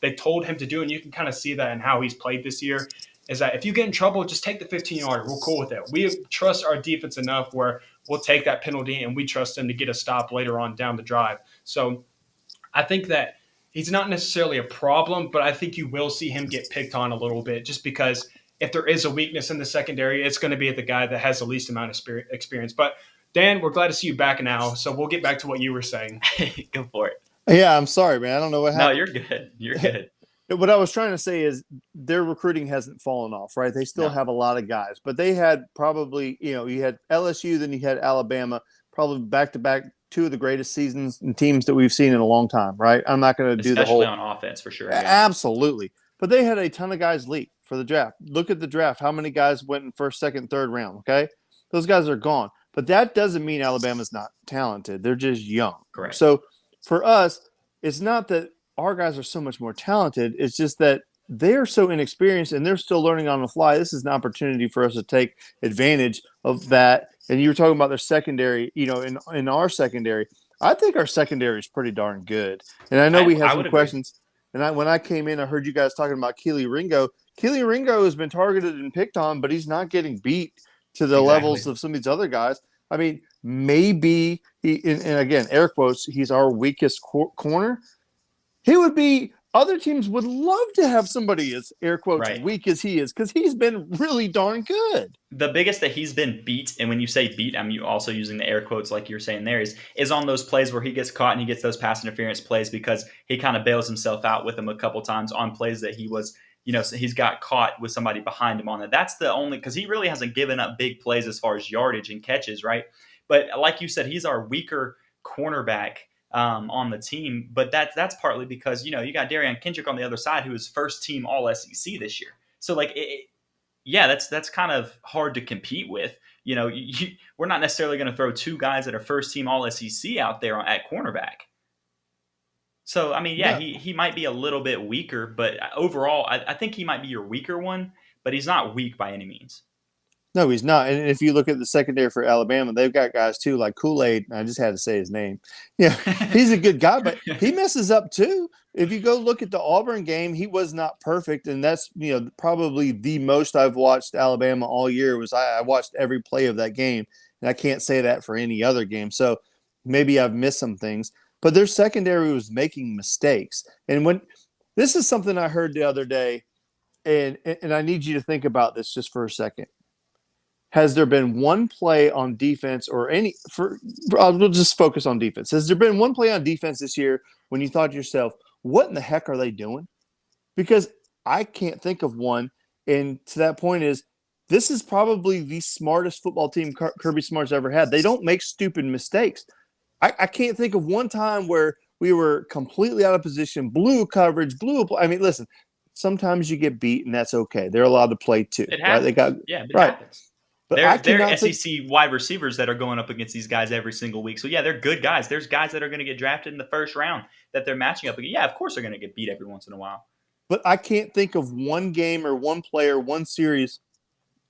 [SPEAKER 6] they told him to do, and you can kind of see that in how he's played this year, is that if you get in trouble, just take the 15-yarder. We're cool with it. We trust our defense enough where we'll take that penalty, and we trust them to get a stop later on down the drive. So I think that he's not necessarily a problem, but I think you will see him get picked on a little bit just because if there is a weakness in the secondary, it's going to be at the guy that has the least amount of experience. But Dan, we're glad to see you back now, so we'll get back to what you were saying.
[SPEAKER 4] Go for it.
[SPEAKER 5] Yeah, I'm sorry, man. I don't know what happened.
[SPEAKER 4] No, you're good. You're good.
[SPEAKER 5] What I was trying to say is their recruiting hasn't fallen off, right? They still have a lot of guys, but they had probably, you had LSU, then you had Alabama, probably back-to-back two of the greatest seasons and teams that we've seen in a long time, right? I'm not going to do the whole –
[SPEAKER 4] especially on offense for sure. Yeah.
[SPEAKER 5] Absolutely. But they had a ton of guys leave for the draft. Look at the draft. How many guys went in first, second, third round, okay? Those guys are gone. But that doesn't mean Alabama's not talented. They're just young.
[SPEAKER 4] Correct.
[SPEAKER 5] So for us, it's not that our guys are so much more talented. It's just that they're so inexperienced and they're still learning on the fly. This is an opportunity for us to take advantage of that. And you were talking about their secondary, in our secondary. I think our secondary is pretty darn good. And I know we have some questions. And when I came in, I heard you guys talking about Keely Ringo. Keely Ringo has been targeted and picked on, but he's not getting beat to the levels of some of these other guys. I mean, maybe and again, air quotes, he's our weakest corner. He would be – other teams would love to have somebody as, air quotes, weak as he is because he's been really darn good.
[SPEAKER 4] The biggest that he's been beat, and when you say beat, I'm also using the air quotes like you're saying there, is on those plays where he gets caught and he gets those pass interference plays because he kind of bails himself out with them a couple times on plays that he was – so he's got caught with somebody behind him on that. That's the only – because he really hasn't given up big plays as far as yardage and catches, right? But like you said, he's our weaker cornerback on the team, but that's partly because you got Darian Kendrick on the other side, who is first team All SEC this year. So like, yeah, that's kind of hard to compete with. We're not necessarily going to throw two guys that are first team All SEC out there at cornerback. So I mean, yeah,
[SPEAKER 5] No.
[SPEAKER 4] he might be a little bit weaker, but overall, I think he might be your weaker one, but he's not weak by any means.
[SPEAKER 5] No, he's not. And if you look at the secondary for Alabama, they've got guys too, like Kool-Aid. I just had to say his name. Yeah, he's a good guy, but he messes up too. If you go look at the Auburn game, he was not perfect, and that's probably the most I've watched Alabama all year. Was I watched every play of that game, and I can't say that for any other game. So maybe I've missed some things, but their secondary was making mistakes. And when this is something I heard the other day, and I need you to think about this just for a second. Has there been one play on defense or we'll just focus on defense. Has there been one play on defense this year when you thought to yourself, what in the heck are they doing? Because I can't think of one. And to that point this is probably the smartest football team Kirby Smart's ever had. They don't make stupid mistakes. I can't think of one time where we were completely out of position, blew coverage, I mean, listen, sometimes you get beat and that's okay. They're allowed to play too.
[SPEAKER 4] It happens.
[SPEAKER 5] Right?
[SPEAKER 4] It
[SPEAKER 5] right.
[SPEAKER 4] happens.
[SPEAKER 5] But
[SPEAKER 4] they're SEC wide receivers that are going up against these guys every single week. So, yeah, they're good guys. There's guys that are going to get drafted in the first round that they're matching up against. Yeah, of course they're going to get beat every once in a while.
[SPEAKER 5] But I can't think of one game or one player, one series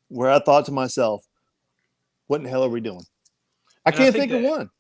[SPEAKER 5] where I thought to myself, what in the hell are we doing? I can't think of one.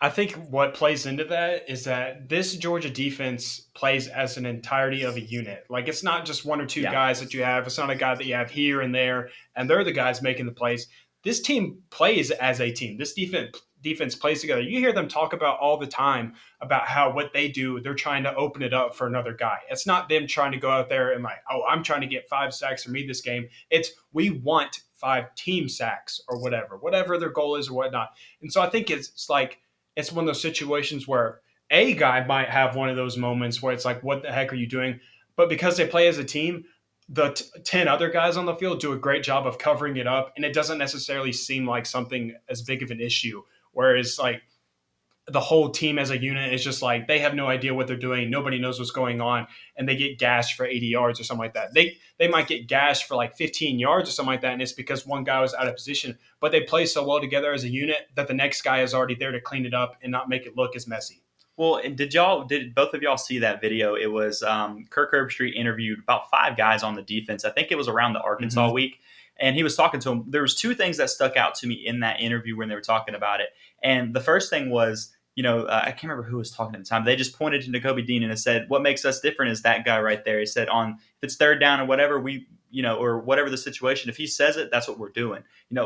[SPEAKER 6] I think what plays into that is that this Georgia defense plays as an entirety of a unit. Like, it's not just one or two guys that you have. It's not a guy that you have here and there, and they're the guys making the plays. This team plays as a team. This defense plays together. You hear them talk about all the time about how what they do, they're trying to open it up for another guy. It's not them trying to go out there and like, oh, I'm trying to get 5 sacks for me this game. It's we want 5 team sacks or whatever their goal is or whatnot. And so I think it's like, it's one of those situations where a guy might have one of those moments where it's like, what the heck are you doing? But because they play as a team, the 10 other guys on the field do a great job of covering it up. And it doesn't necessarily seem like something as big of an issue. Whereas like the whole team as a unit is just like, they have no idea what they're doing. Nobody knows what's going on. And they get gashed for 80 yards or something like that. They might get gashed for like 15 yards or something like that. And it's because one guy was out of position, but they play so well together as a unit that the next guy is already there to clean it up and not make it look as messy.
[SPEAKER 4] Well, and did both of y'all see that video? It was Kirk Herbstreit interviewed about 5 guys on the defense. I think it was around the Arkansas week. And he was talking to them. There was 2 things that stuck out to me in that interview when they were talking about it. And the first thing was, I can't remember who was talking at the time. They just pointed to Nakobe Dean and it said, what makes us different is that guy right there. He said, if it's third down or whatever, or whatever the situation, if he says it, that's what we're doing.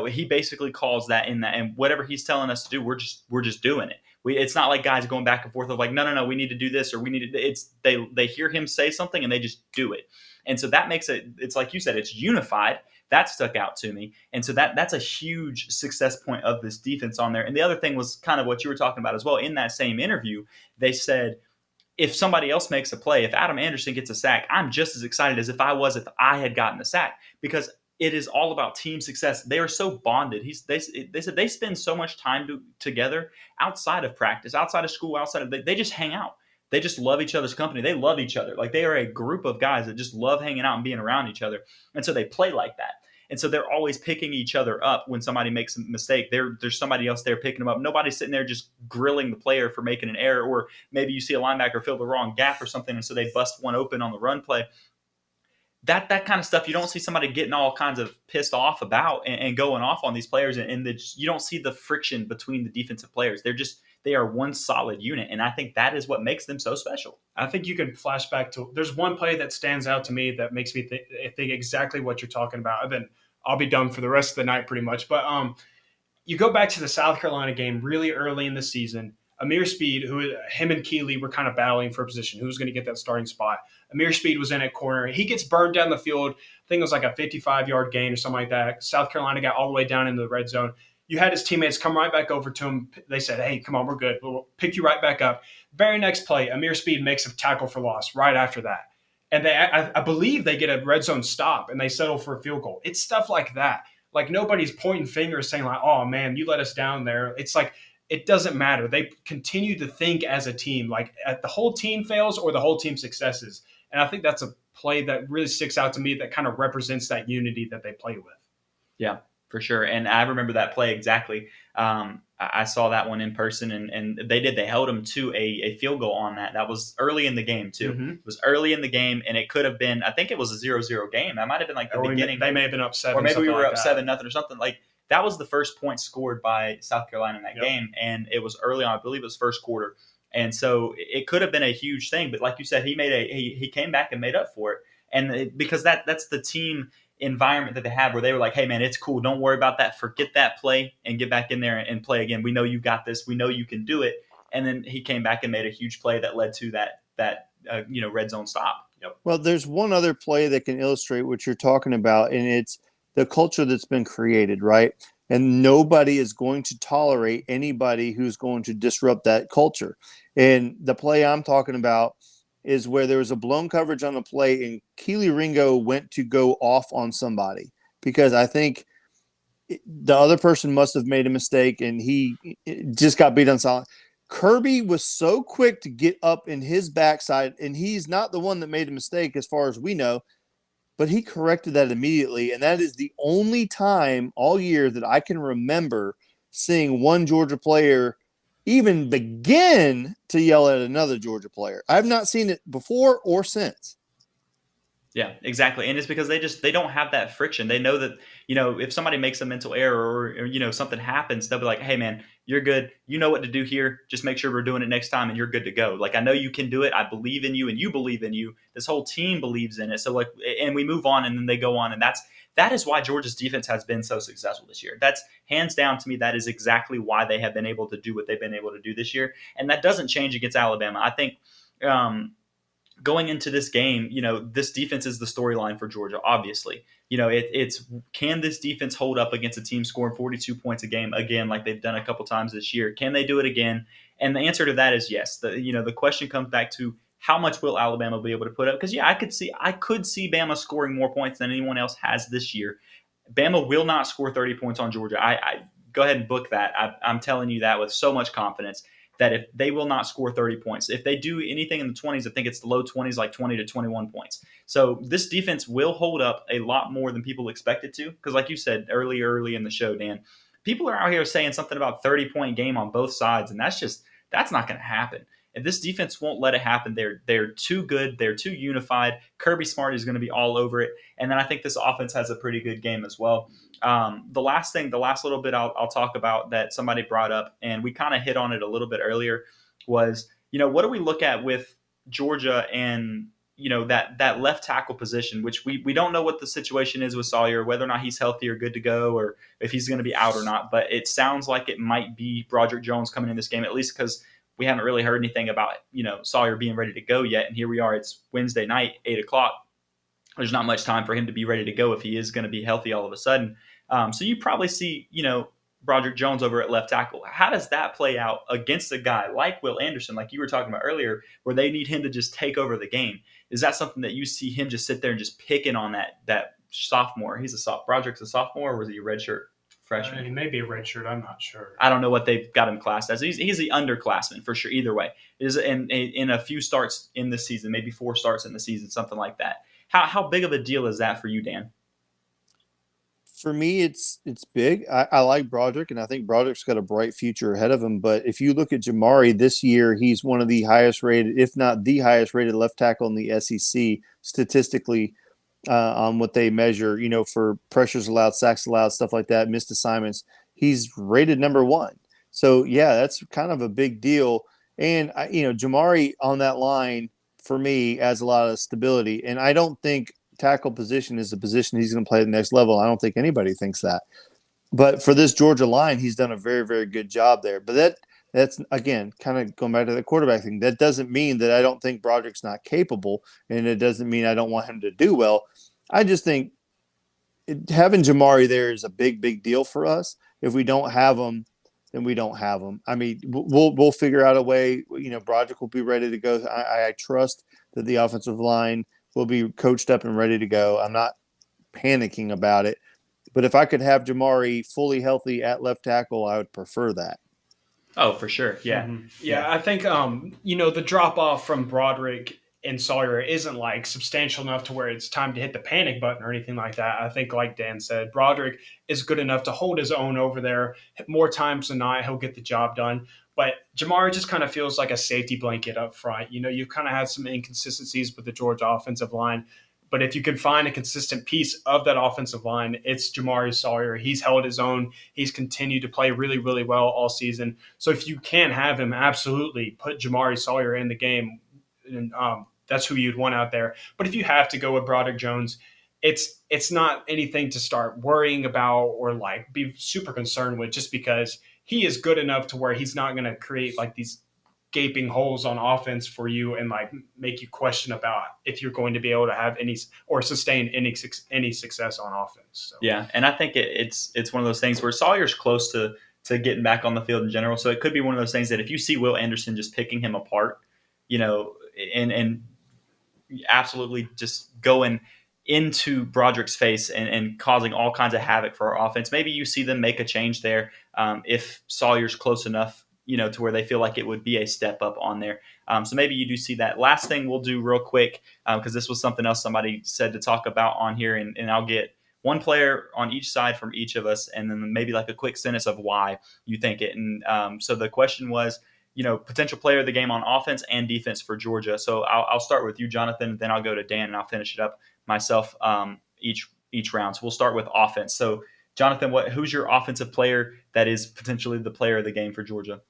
[SPEAKER 4] He basically calls that in that, and whatever he's telling us to do, we're just doing it. It's not like guys going back and forth of like, no, we need to do this or we need to. They hear him say something and they just do it. And so that makes it. It's like you said, it's unified. That stuck out to me. And so that's a huge success point of this defense on there. And the other thing was kind of what you were talking about as well. In that same interview, they said, if somebody else makes a play, if Adam Anderson gets a sack, I'm just as excited as if I had gotten a sack, because it is all about team success. They are so bonded. They said they spend so much time together outside of practice, outside of school, they just hang out. They just love each other's company. They love each other. Like, they are a group of guys that just love hanging out and being around each other. And so they play like that. And so they're always picking each other up when somebody makes a mistake. There's somebody else there picking them up. Nobody's sitting there just grilling the player for making an error, or maybe you see a linebacker fill the wrong gap or something, and so they bust one open on the run play. That kind of stuff, you don't see somebody getting all kinds of pissed off about and going off on these players, and you don't see the friction between the defensive players. They are one solid unit, and I think that is what makes them so special.
[SPEAKER 6] I think you can flash back to – there's one play that stands out to me that makes me think exactly what you're talking about. And then I'll be done for the rest of the night pretty much. But you go back to the South Carolina game really early in the season. Amir Speed, him and Keeley were kind of battling for a position. Who was going to get that starting spot? Amir Speed was in at corner. He gets burned down the field. I think it was like a 55-yard gain or something like that. South Carolina got all the way down into the red zone. You had his teammates come right back over to him. They said, hey, come on, we're good. We'll pick you right back up. Very next play, Amir Speed makes a tackle for loss right after that. And I believe they get a red zone stop and they settle for a field goal. It's stuff like that. Like, nobody's pointing fingers saying like, oh, man, you let us down there. It's like it doesn't matter. They continue to think as a team, like the whole team fails or the whole team successes. And I think that's a play that really sticks out to me that kind of represents that unity that they play with.
[SPEAKER 4] Yeah, for sure. And I remember that play exactly. I saw that one in person, and they held them to a field goal on that. That was early in the game too.
[SPEAKER 6] Mm-hmm.
[SPEAKER 4] It was early in the game, and it could have been. I think it was a 0-0 game. That might have been like the beginning.
[SPEAKER 6] They may have been up 7,
[SPEAKER 4] or maybe we were
[SPEAKER 6] like
[SPEAKER 4] up 7-0 or something. Like that was the first point scored by South Carolina in that game, and it was early on. I believe it was first quarter, and so it could have been a huge thing. But like you said, he came back and made up for it, and because that's the team environment that they have where they were like, hey man, it's cool, don't worry about that, forget that play and get back in there and play again. We know you got this, we know you can do it. And then he came back and made a huge play that led to that red zone stop. Yep.
[SPEAKER 5] Well, there's one other play that can illustrate what you're talking about, and it's the culture that's been created, right? And nobody is going to tolerate anybody who's going to disrupt that culture. And the play I'm talking about is where there was a blown coverage on the play and Keely Ringo went to go off on somebody because I think the other person must have made a mistake and he just got beat on solid. Kirby was so quick to get up in his backside, and he's not the one that made a mistake as far as we know, but he corrected that immediately. And that is the only time all year that I can remember seeing one Georgia player even begin to yell at another Georgia player. I've not seen it before or since.
[SPEAKER 4] Yeah, exactly. And it's because they don't have that friction. They know that, if somebody makes a mental error or something happens, they'll be like, hey man, you're good. You know what to do here. Just make sure we're doing it next time and you're good to go. Like, I know you can do it. I believe in you and you believe in you. This whole team believes in it. So and we move on and then they go on. And that is why Georgia's defense has been so successful this year. That's hands down to me. That is exactly why they have been able to do what they've been able to do this year. And that doesn't change against Alabama. I think, going into this game, this defense is the storyline for Georgia, obviously. It's can this defense hold up against a team scoring 42 points a game again, like they've done a couple times this year? Can they do it again? And the answer to that is yes. The question comes back to how much will Alabama be able to put up? Because, I could see Bama scoring more points than anyone else has this year. Bama will not score 30 points on Georgia. I go ahead and book that. I'm telling you that with so much confidence. That if they will not score 30 points. If they do anything in the 20s, I think it's the low 20s, like 20 to 21 points. So this defense will hold up a lot more than people expect it to. Because like you said early in the show, Dan, people are out here saying something about 30-point game on both sides, and that's not going to happen. And this defense won't let it happen. They're too good. They're too unified. Kirby Smart is going to be all over it. And then I think this offense has a pretty good game as well. The last little bit I'll talk about that somebody brought up, and we kind of hit on it a little bit earlier, was, what do we look at with Georgia and, that left tackle position, which we don't know what the situation is with Sawyer, whether or not he's healthy or good to go, or if he's going to be out or not. But it sounds like it might be Broderick Jones coming in this game, at least because we haven't really heard anything about, Sawyer being ready to go yet. And here we are, it's Wednesday night, 8:00. There's not much time for him to be ready to go if he is going to be healthy all of a sudden. So you probably see, Broderick Jones over at left tackle. How does that play out against a guy like Will Anderson, like you were talking about earlier, where they need him to just take over the game? Is that something that you see him just sit there and just picking on that sophomore? Broderick's a sophomore, or was he a redshirt freshman?
[SPEAKER 6] He may be a redshirt. I'm not sure.
[SPEAKER 4] I don't know what they've got him classed as. He's the underclassman for sure. Either way, is in a few starts in the season, maybe 4 starts in the season, something like that. How big of a deal is that for you, Dan?
[SPEAKER 5] For me, it's big. I like Broderick, and I think Broderick's got a bright future ahead of him. But if you look at Jamari this year, he's one of the highest rated, if not the highest rated left tackle in the SEC statistically on what they measure, for pressures allowed, sacks allowed, stuff like that, missed assignments. He's rated number 1. So, yeah, that's kind of a big deal. And, Jamari on that line, for me, adds a lot of stability. And I don't think tackle position is the position he's going to play at the next level. I don't think anybody thinks that. But for this Georgia line, he's done a very, very good job there. But that's, again, kind of going back to the quarterback thing. That doesn't mean that I don't think Broderick's not capable, and it doesn't mean I don't want him to do well. I just think having Jamari there is a big, big deal for us. If we don't have him, then we don't have him. I mean, we'll figure out a way. Broderick will be ready to go. I trust that the offensive line will be coached up and ready to go. I'm not panicking about it. But if I could have Jamari fully healthy at left tackle, I would prefer that.
[SPEAKER 4] Oh, for sure. Yeah.
[SPEAKER 6] Yeah, I think the drop off from Broderick and Sawyer isn't like substantial enough to where it's time to hit the panic button or anything like that. I think, like Dan said, Broderick is good enough to hold his own over there. More times than not, he'll get the job done. But Jamari just kind of feels like a safety blanket up front. You've kind of had some inconsistencies with the Georgia offensive line. But if you can find a consistent piece of that offensive line, it's Jamari Sawyer. He's held his own. He's continued to play really, really well all season. So if you can have him, absolutely put Jamari Sawyer in the game, and that's who you'd want out there. But if you have to go with Broderick Jones, it's not anything to start worrying about or like be super concerned with, just because he is good enough to where he's not going to create like these gaping holes on offense for you and like make you question about if you're going to be able to have any or sustain any success on offense. So.
[SPEAKER 4] Yeah, and I think it's one of those things where Sawyer's close to getting back on the field in general. So it could be one of those things that if you see Will Anderson just picking him apart, and absolutely just going into Broderick's face and causing all kinds of havoc for our offense. Maybe you see them make a change there if Sawyer's close enough, to where they feel like it would be a step up on there. So maybe you do see that. Last thing we'll do real quick, because this was something else somebody said to talk about on here, and I'll get one player on each side from each of us, and then maybe like a quick sentence of why you think it. And so the question was, potential player of the game on offense and defense for Georgia. So I'll start with you, Jonathan, then I'll go to Dan, and I'll finish it up myself each round. So we'll start with offense. So Jonathan, who's your offensive player that is potentially the player of the game for Georgia?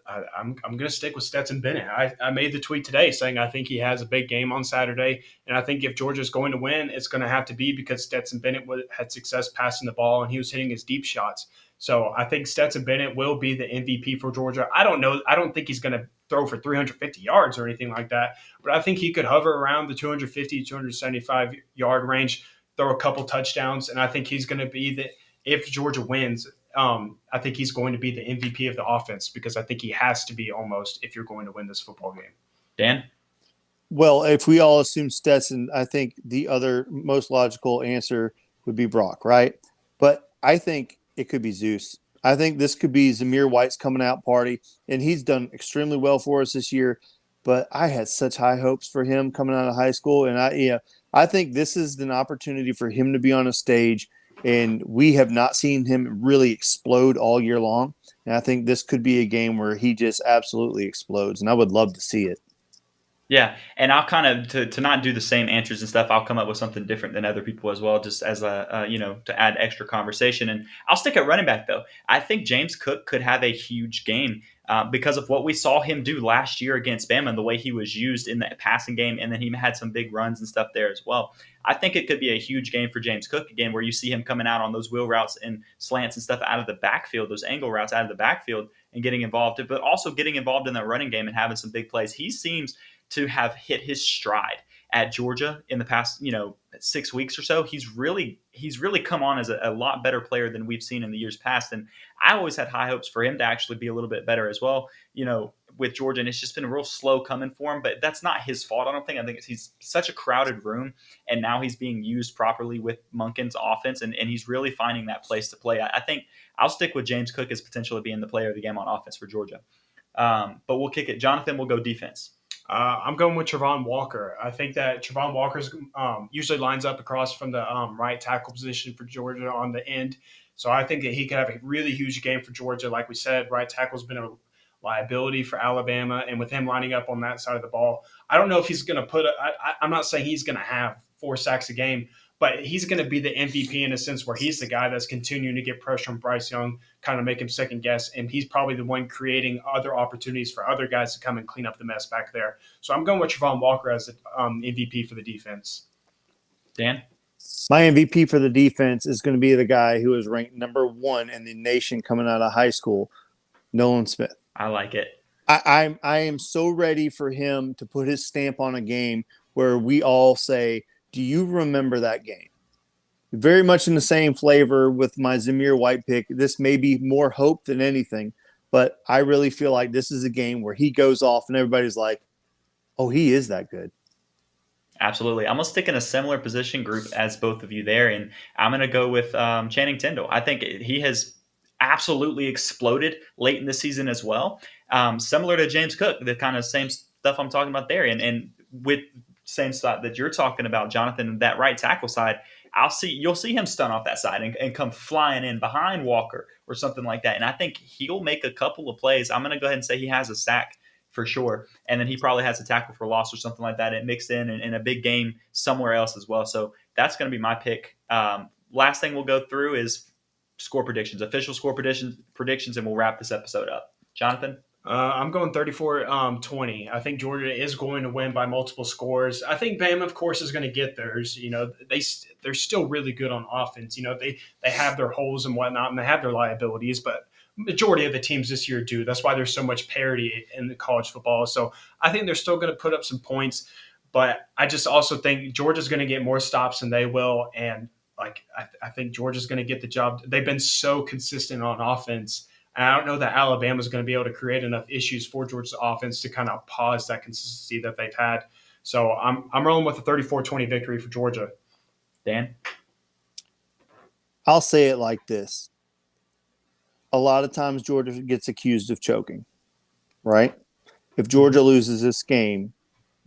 [SPEAKER 6] I'm going to stick with Stetson Bennett. I made the tweet today saying I think he has a big game on Saturday, and I think if Georgia's going to win, it's going to have to be because Stetson Bennett had success passing the ball and he was hitting his deep shots. So I think Stetson Bennett will be the MVP for Georgia. I don't think he's going to throw for 350 yards or anything like that, but I think he could hover around the 250, 275 yard range, throw a couple touchdowns, and I think he's going to be if Georgia wins, I think he's going to be the MVP of the offense because I think he has to be almost if you're going to win this football game.
[SPEAKER 4] Dan?
[SPEAKER 5] Well, if we all assume Stetson, I think the other most logical answer would be Brock, right? But I think it could be Zeus. I think this could be Zamir White's coming out party, and he's done extremely well for us this year. But I had such high hopes for him coming out of high school, and I think this is an opportunity for him to be on a stage. And we have not seen him really explode all year long. And I think this could be a game where he just absolutely explodes. And I would love to see it.
[SPEAKER 4] Yeah, and I'll kind of to not do the same answers and stuff. I'll come up with something different than other people as well, just as to add extra conversation. And I'll stick at running back though. I think James Cook could have a huge game because of what we saw him do last year against Bama and the way he was used in that passing game, and then he had some big runs and stuff there as well. I think it could be a huge game for James Cook again, where you see him coming out on those wheel routes and slants and stuff out of the backfield, those angle routes out of the backfield, and getting involved, but also getting involved in the running game and having some big plays. He seems to have hit his stride at Georgia in the past, 6 weeks or so. He's really come on as a lot better player than we've seen in the years past. And I always had high hopes for him to actually be a little bit better as well, with Georgia. And it's just been real slow coming for him, but that's not his fault. I think he's such a crowded room, and now he's being used properly with Monken's offense, and he's really finding that place to play. I think I'll stick with James Cook as potentially being the player of the game on offense for Georgia. But we'll kick it. Jonathan, we'll go defense.
[SPEAKER 6] I'm going with Travon Walker. I think that Travon Walker's usually lines up across from the right tackle position for Georgia on the end. So I think that he could have a really huge game for Georgia. Like we said, right tackle's been a liability for Alabama, and with him lining up on that side of the ball, I don't know if he's going to I'm not saying he's going to have 4 sacks a game, but he's going to be the MVP in a sense where he's the guy that's continuing to get pressure on Bryce Young, kind of make him second guess, and he's probably the one creating other opportunities for other guys to come and clean up the mess back there. So I'm going with Travon Walker as the MVP for the defense.
[SPEAKER 4] Dan?
[SPEAKER 5] My MVP for the defense is going to be the guy who is ranked number 1 in the nation coming out of high school, Nolan Smith.
[SPEAKER 4] I like it.
[SPEAKER 5] I am so ready for him to put his stamp on a game where we all say, do you remember that game? Very much in the same flavor with my Zamir White pick. This may be more hope than anything, but I really feel like this is a game where he goes off and everybody's like, oh, he is that good.
[SPEAKER 4] Absolutely. I'm going to stick in a similar position group as both of you there, and I'm going to go with Channing Tindall. I think he has absolutely exploded late in the season as well. Similar to James Cook, the kind of same stuff I'm talking about there. And with same spot that you're talking about, Jonathan, that right tackle side, you'll see him stun off that side and come flying in behind Walker or something like that. And I think he'll make a couple of plays. I'm going to go ahead and say he has a sack for sure. And then he probably has a tackle for loss or something like that. And mixed in a big game somewhere else as well. So that's going to be my pick. Last thing we'll go through is score predictions, official score predictions, and we'll wrap this episode up. Jonathan?
[SPEAKER 6] I'm going 34-20. I think Georgia is going to win by multiple scores. I think Bama, of course, is going to get theirs. You know, they're still really good on offense. You know, they have their holes and whatnot, and they have their liabilities, but majority of the teams this year do. That's why there's so much parity in the college football. So I think they're still going to put up some points, but I just also think Georgia's going to get more stops than they will, and I think Georgia's going to get the job. They've been so consistent on offense. And I don't know that Alabama's going to be able to create enough issues for Georgia's offense to kind of pause that consistency that they've had. So I'm rolling with a 34-20 victory for Georgia.
[SPEAKER 4] Dan?
[SPEAKER 5] I'll say it like this. A lot of times Georgia gets accused of choking, right? If Georgia loses this game,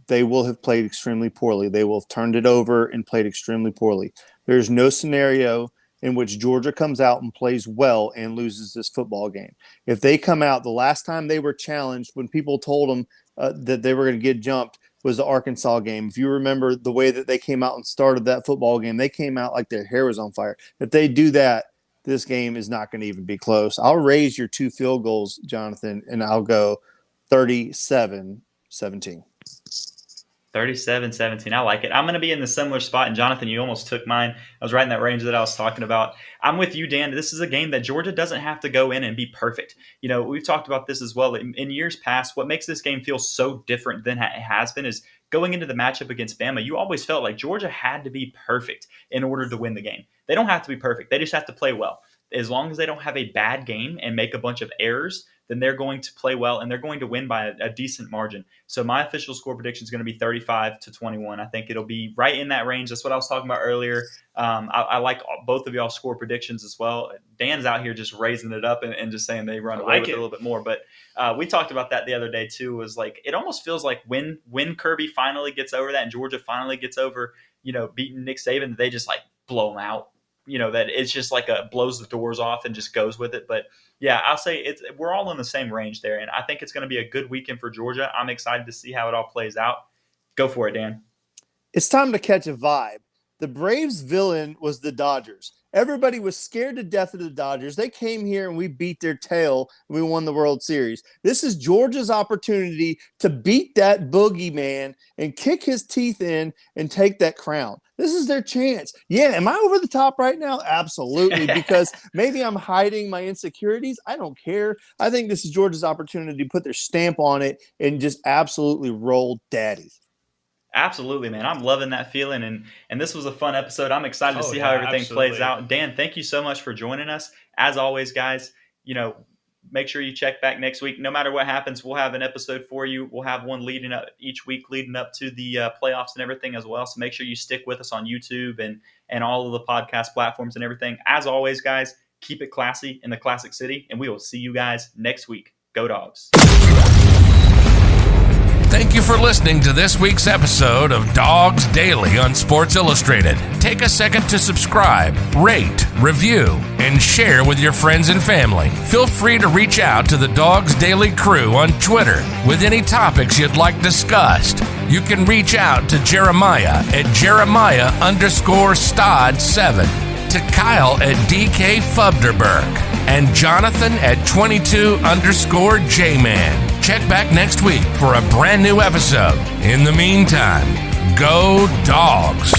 [SPEAKER 5] they will have played extremely poorly. They will have turned it over and played extremely poorly. There's no scenario in which Georgia comes out and plays well and loses this football game. If they come out, the last time they were challenged, when people told them that they were going to get jumped, was the Arkansas game. If you remember the way that they came out and started that football game, they came out like their hair was on fire. If they do that, this game is not going to even be close. I'll raise your 2 field goals, Jonathan, and I'll go 37-17.
[SPEAKER 4] 37-17. I like it. I'm going to be in the similar spot. And Jonathan, you almost took mine. I was right in that range that I was talking about. I'm with you, Dan. This is a game that Georgia doesn't have to go in and be perfect. You know, we've talked about this as well. In years past, what makes this game feel so different than it has been is going into the matchup against Bama, you always felt like Georgia had to be perfect in order to win the game. They don't have to be perfect. They just have to play well. As long as they don't have a bad game and make a bunch of errors, then they're going to play well and they're going to win by a decent margin. So my official score prediction is going to be 35-21. I think it'll be right in that range. That's what I was talking about earlier. I like both of y'all score predictions as well. Dan's out here just raising it up and just saying they run away with it a little bit more. But we talked about that the other day too. Was like it almost feels like when Kirby finally gets over that and Georgia finally gets over, beating Nick Saban, they just like blow them out. That it's just like blows the doors off and just goes with it. But yeah, I'll say we're all in the same range there. And I think it's going to be a good weekend for Georgia. I'm excited to see how it all plays out. Go for it, Dan.
[SPEAKER 5] It's time to catch a vibe. The Braves' villain was the Dodgers. Everybody was scared to death of the Dodgers. They came here and we beat their tail and we won the World Series. This is Georgia's opportunity to beat that boogeyman and kick his teeth in and take that crown. This is their chance. Yeah, am I over the top right now? Absolutely, because maybe I'm hiding my insecurities. I don't care. I think this is Georgia's opportunity to put their stamp on it and just absolutely roll daddy.
[SPEAKER 4] Absolutely, man. I'm loving that feeling, and this was a fun episode. I'm excited to see how everything plays out. Dan, thank you so much for joining us. As always, guys, make sure you check back next week. No matter what happens, we'll have an episode for you. We'll have one leading up each week, leading up to the playoffs and everything as well. So make sure you stick with us on YouTube and all of the podcast platforms and everything. As always, guys, keep it classy in the Classic City, and we will see you guys next week. Go Dogs.
[SPEAKER 1] Thank you for listening to this week's episode of Dogs Daily on Sports Illustrated. Take a second to subscribe, rate, review, and share with your friends and family. Feel free to reach out to the Dogs Daily crew on Twitter with any topics you'd like discussed. You can reach out to Jeremiah at Jeremiah_Stod7, to Kyle at DK Fubderberg, and Jonathan at 22_Jman. Check back next week for a brand new episode. In the meantime, go Dogs.